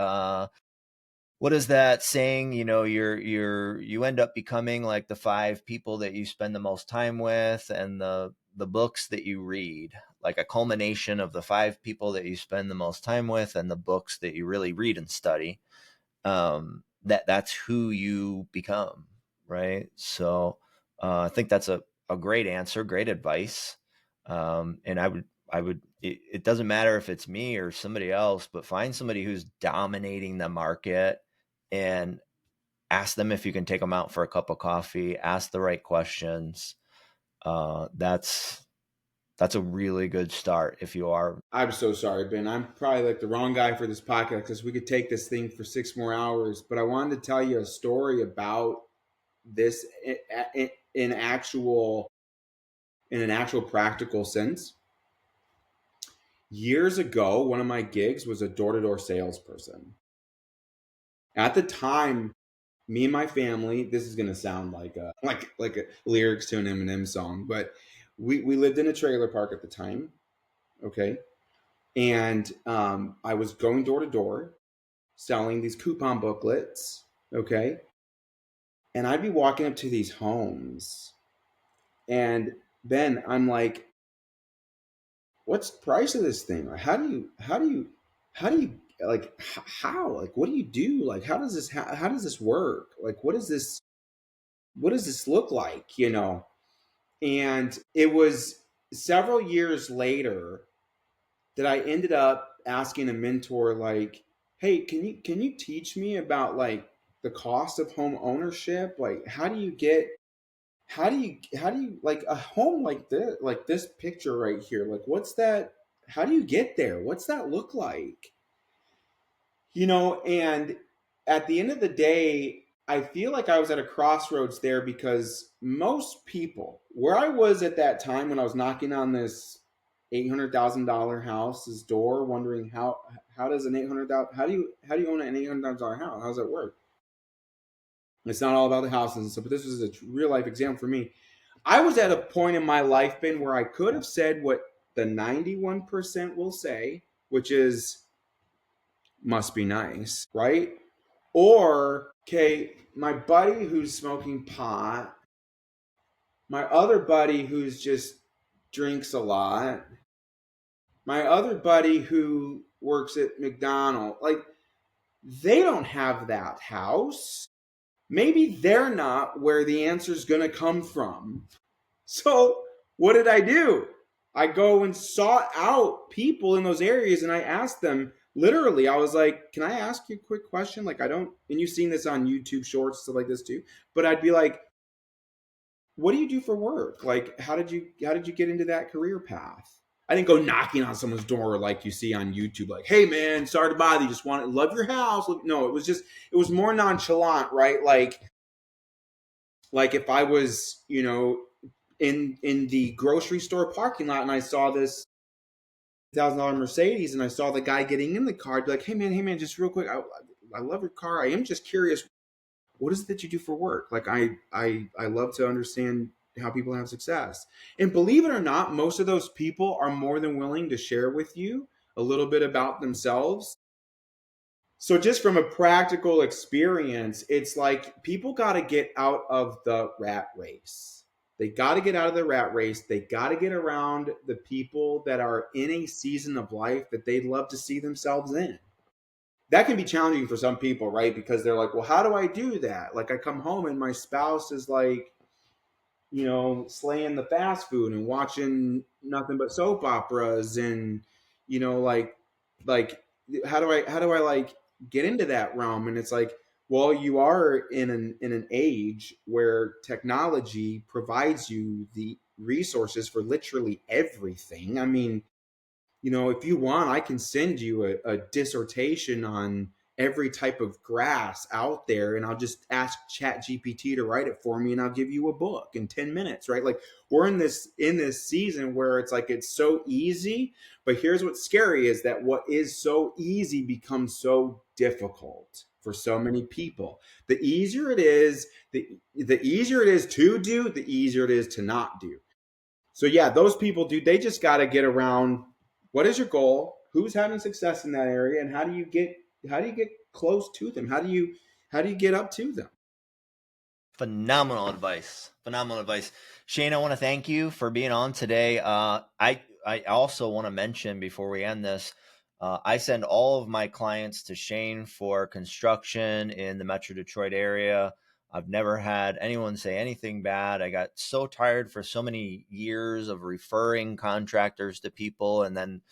what is that saying? You end up becoming like the 5 people that you spend the most time with, and the books that you read, like a culmination of the 5 people that you spend the most time with and the books that you really read and study. That's who you become, right? So I think that's a great answer, great advice. And it doesn't matter if it's me or somebody else, but find somebody who's dominating the market and ask them if you can take them out for a cup of coffee, ask the right questions. That's a really good start if you are. I'm so sorry, Ben. I'm probably like the wrong guy for this podcast because we could take this thing for 6 more hours. But I wanted to tell you a story about this in an actual practical sense. Years ago, one of my gigs was a door-to-door salesperson. At the time, me and my family, this is gonna sound like a lyrics to an Eminem song, but we lived in a trailer park at the time, okay? And I was going door to door, selling these coupon booklets, okay? And I'd be walking up to these homes, and then I'm like, "What's the price of this thing? Like, how do you like how like what do you do? Like, how does this work? Like, what does this look like? And it was several years later that I ended up asking a mentor, like, hey, can you teach me about like the cost of home ownership? Like, how do you like a home like this picture right here? Like, what's that? How do you get there? What's that look like? And at the end of the day, I feel like I was at a crossroads there, because most people, where I was at that time when I was knocking on this $800,000 house's door, wondering how does an 800,000 how do you own an $800,000 house? How does that work? It's not all about the houses and stuff, but this was a real life example for me. I was at a point in my life, Ben, where I could have said what the 91% will say, which is must be nice, right? Or, okay, my buddy who's smoking pot, my other buddy who's just drinks a lot, my other buddy who works at McDonald's, like, they don't have that house. Maybe they're not where the answer's going to come from. So, what did I do? I go and sought out people in those areas and I asked them, literally, I was like, can I ask you a quick question? Like, I don't, and you've seen this on YouTube shorts, stuff like this too. But I'd be like, what do you do for work? Like, how did you get into that career path? I didn't go knocking on someone's door like you see on YouTube, like, hey man, sorry to bother you, just want to love your house. No, it was more nonchalant, right? Like if I was, in the grocery store parking lot and I saw this $1,000 Mercedes and I saw the guy getting in the car, I'd be like, hey man, just real quick, I love your car. I am just curious, what is it that you do for work? Like I love to understand how people have success. And believe it or not, most of those people are more than willing to share with you a little bit about themselves. So just from a practical experience, it's like people got to get out of the rat race. They got to get out of the rat race. They got to get around the people that are in a season of life that they'd love to see themselves in. That can be challenging for some people, right? Because they're like, well, how do I do that? Like I come home and my spouse is like, slaying the fast food and watching nothing but soap operas and, like how do I like get into that realm? And it's like, well, you are in an age where technology provides you the resources for literally everything. I mean, if you want, I can send you a dissertation on every type of grass out there, and I'll just ask Chat GPT to write it for me, and I'll give you a book in 10 minutes, right? Like we're in this season where it's like it's so easy, but here's what's scary is that what is so easy becomes so difficult for so many people. The easier it is, the easier it is to do, the easier it is to not do. So yeah, those people, dude, they just got to get around. What is your goal? Who's having success in that area, and how do you get close to them? How do you get up to them? Phenomenal advice. Phenomenal advice. Shane, I want to thank you for being on today. I also want to mention before we end this, I send all of my clients to Shane for construction in the Metro Detroit area. I've never had anyone say anything bad. I got so tired for so many years of referring contractors to people, and then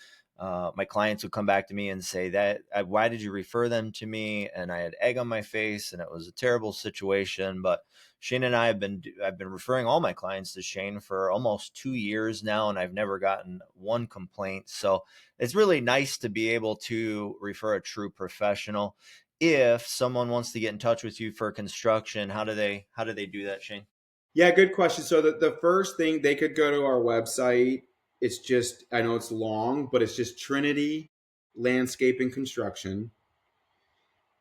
my clients would come back to me and say that, why did you refer them to me? And I had egg on my face, and it was a terrible situation. But Shane and I've been referring all my clients to Shane for almost 2 years now, and I've never gotten one complaint. So it's really nice to be able to refer a true professional. If someone wants to get in touch with you for construction, how do they do that, Shane? Yeah, good question. So the first thing, they could go to our website. It's just, I know it's long, but it's just Trinity Landscape and Construction,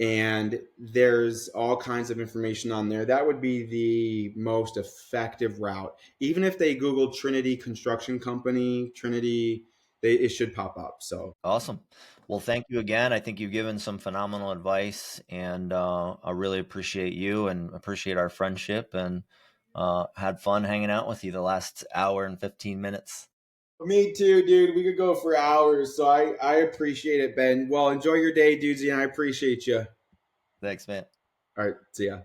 and there's all kinds of information on there. That would be the most effective route. Even if they Google Trinity Construction Company, it should pop up. So Awesome. Well, thank you again. I think you've given some phenomenal advice, and I really appreciate you and appreciate our friendship, and had fun hanging out with you the last hour and 15 minutes. me too, dude. We could go for hours. So I appreciate it, Ben. Well, enjoy your day, dudes, and I appreciate you. Thanks, man. All right, see ya.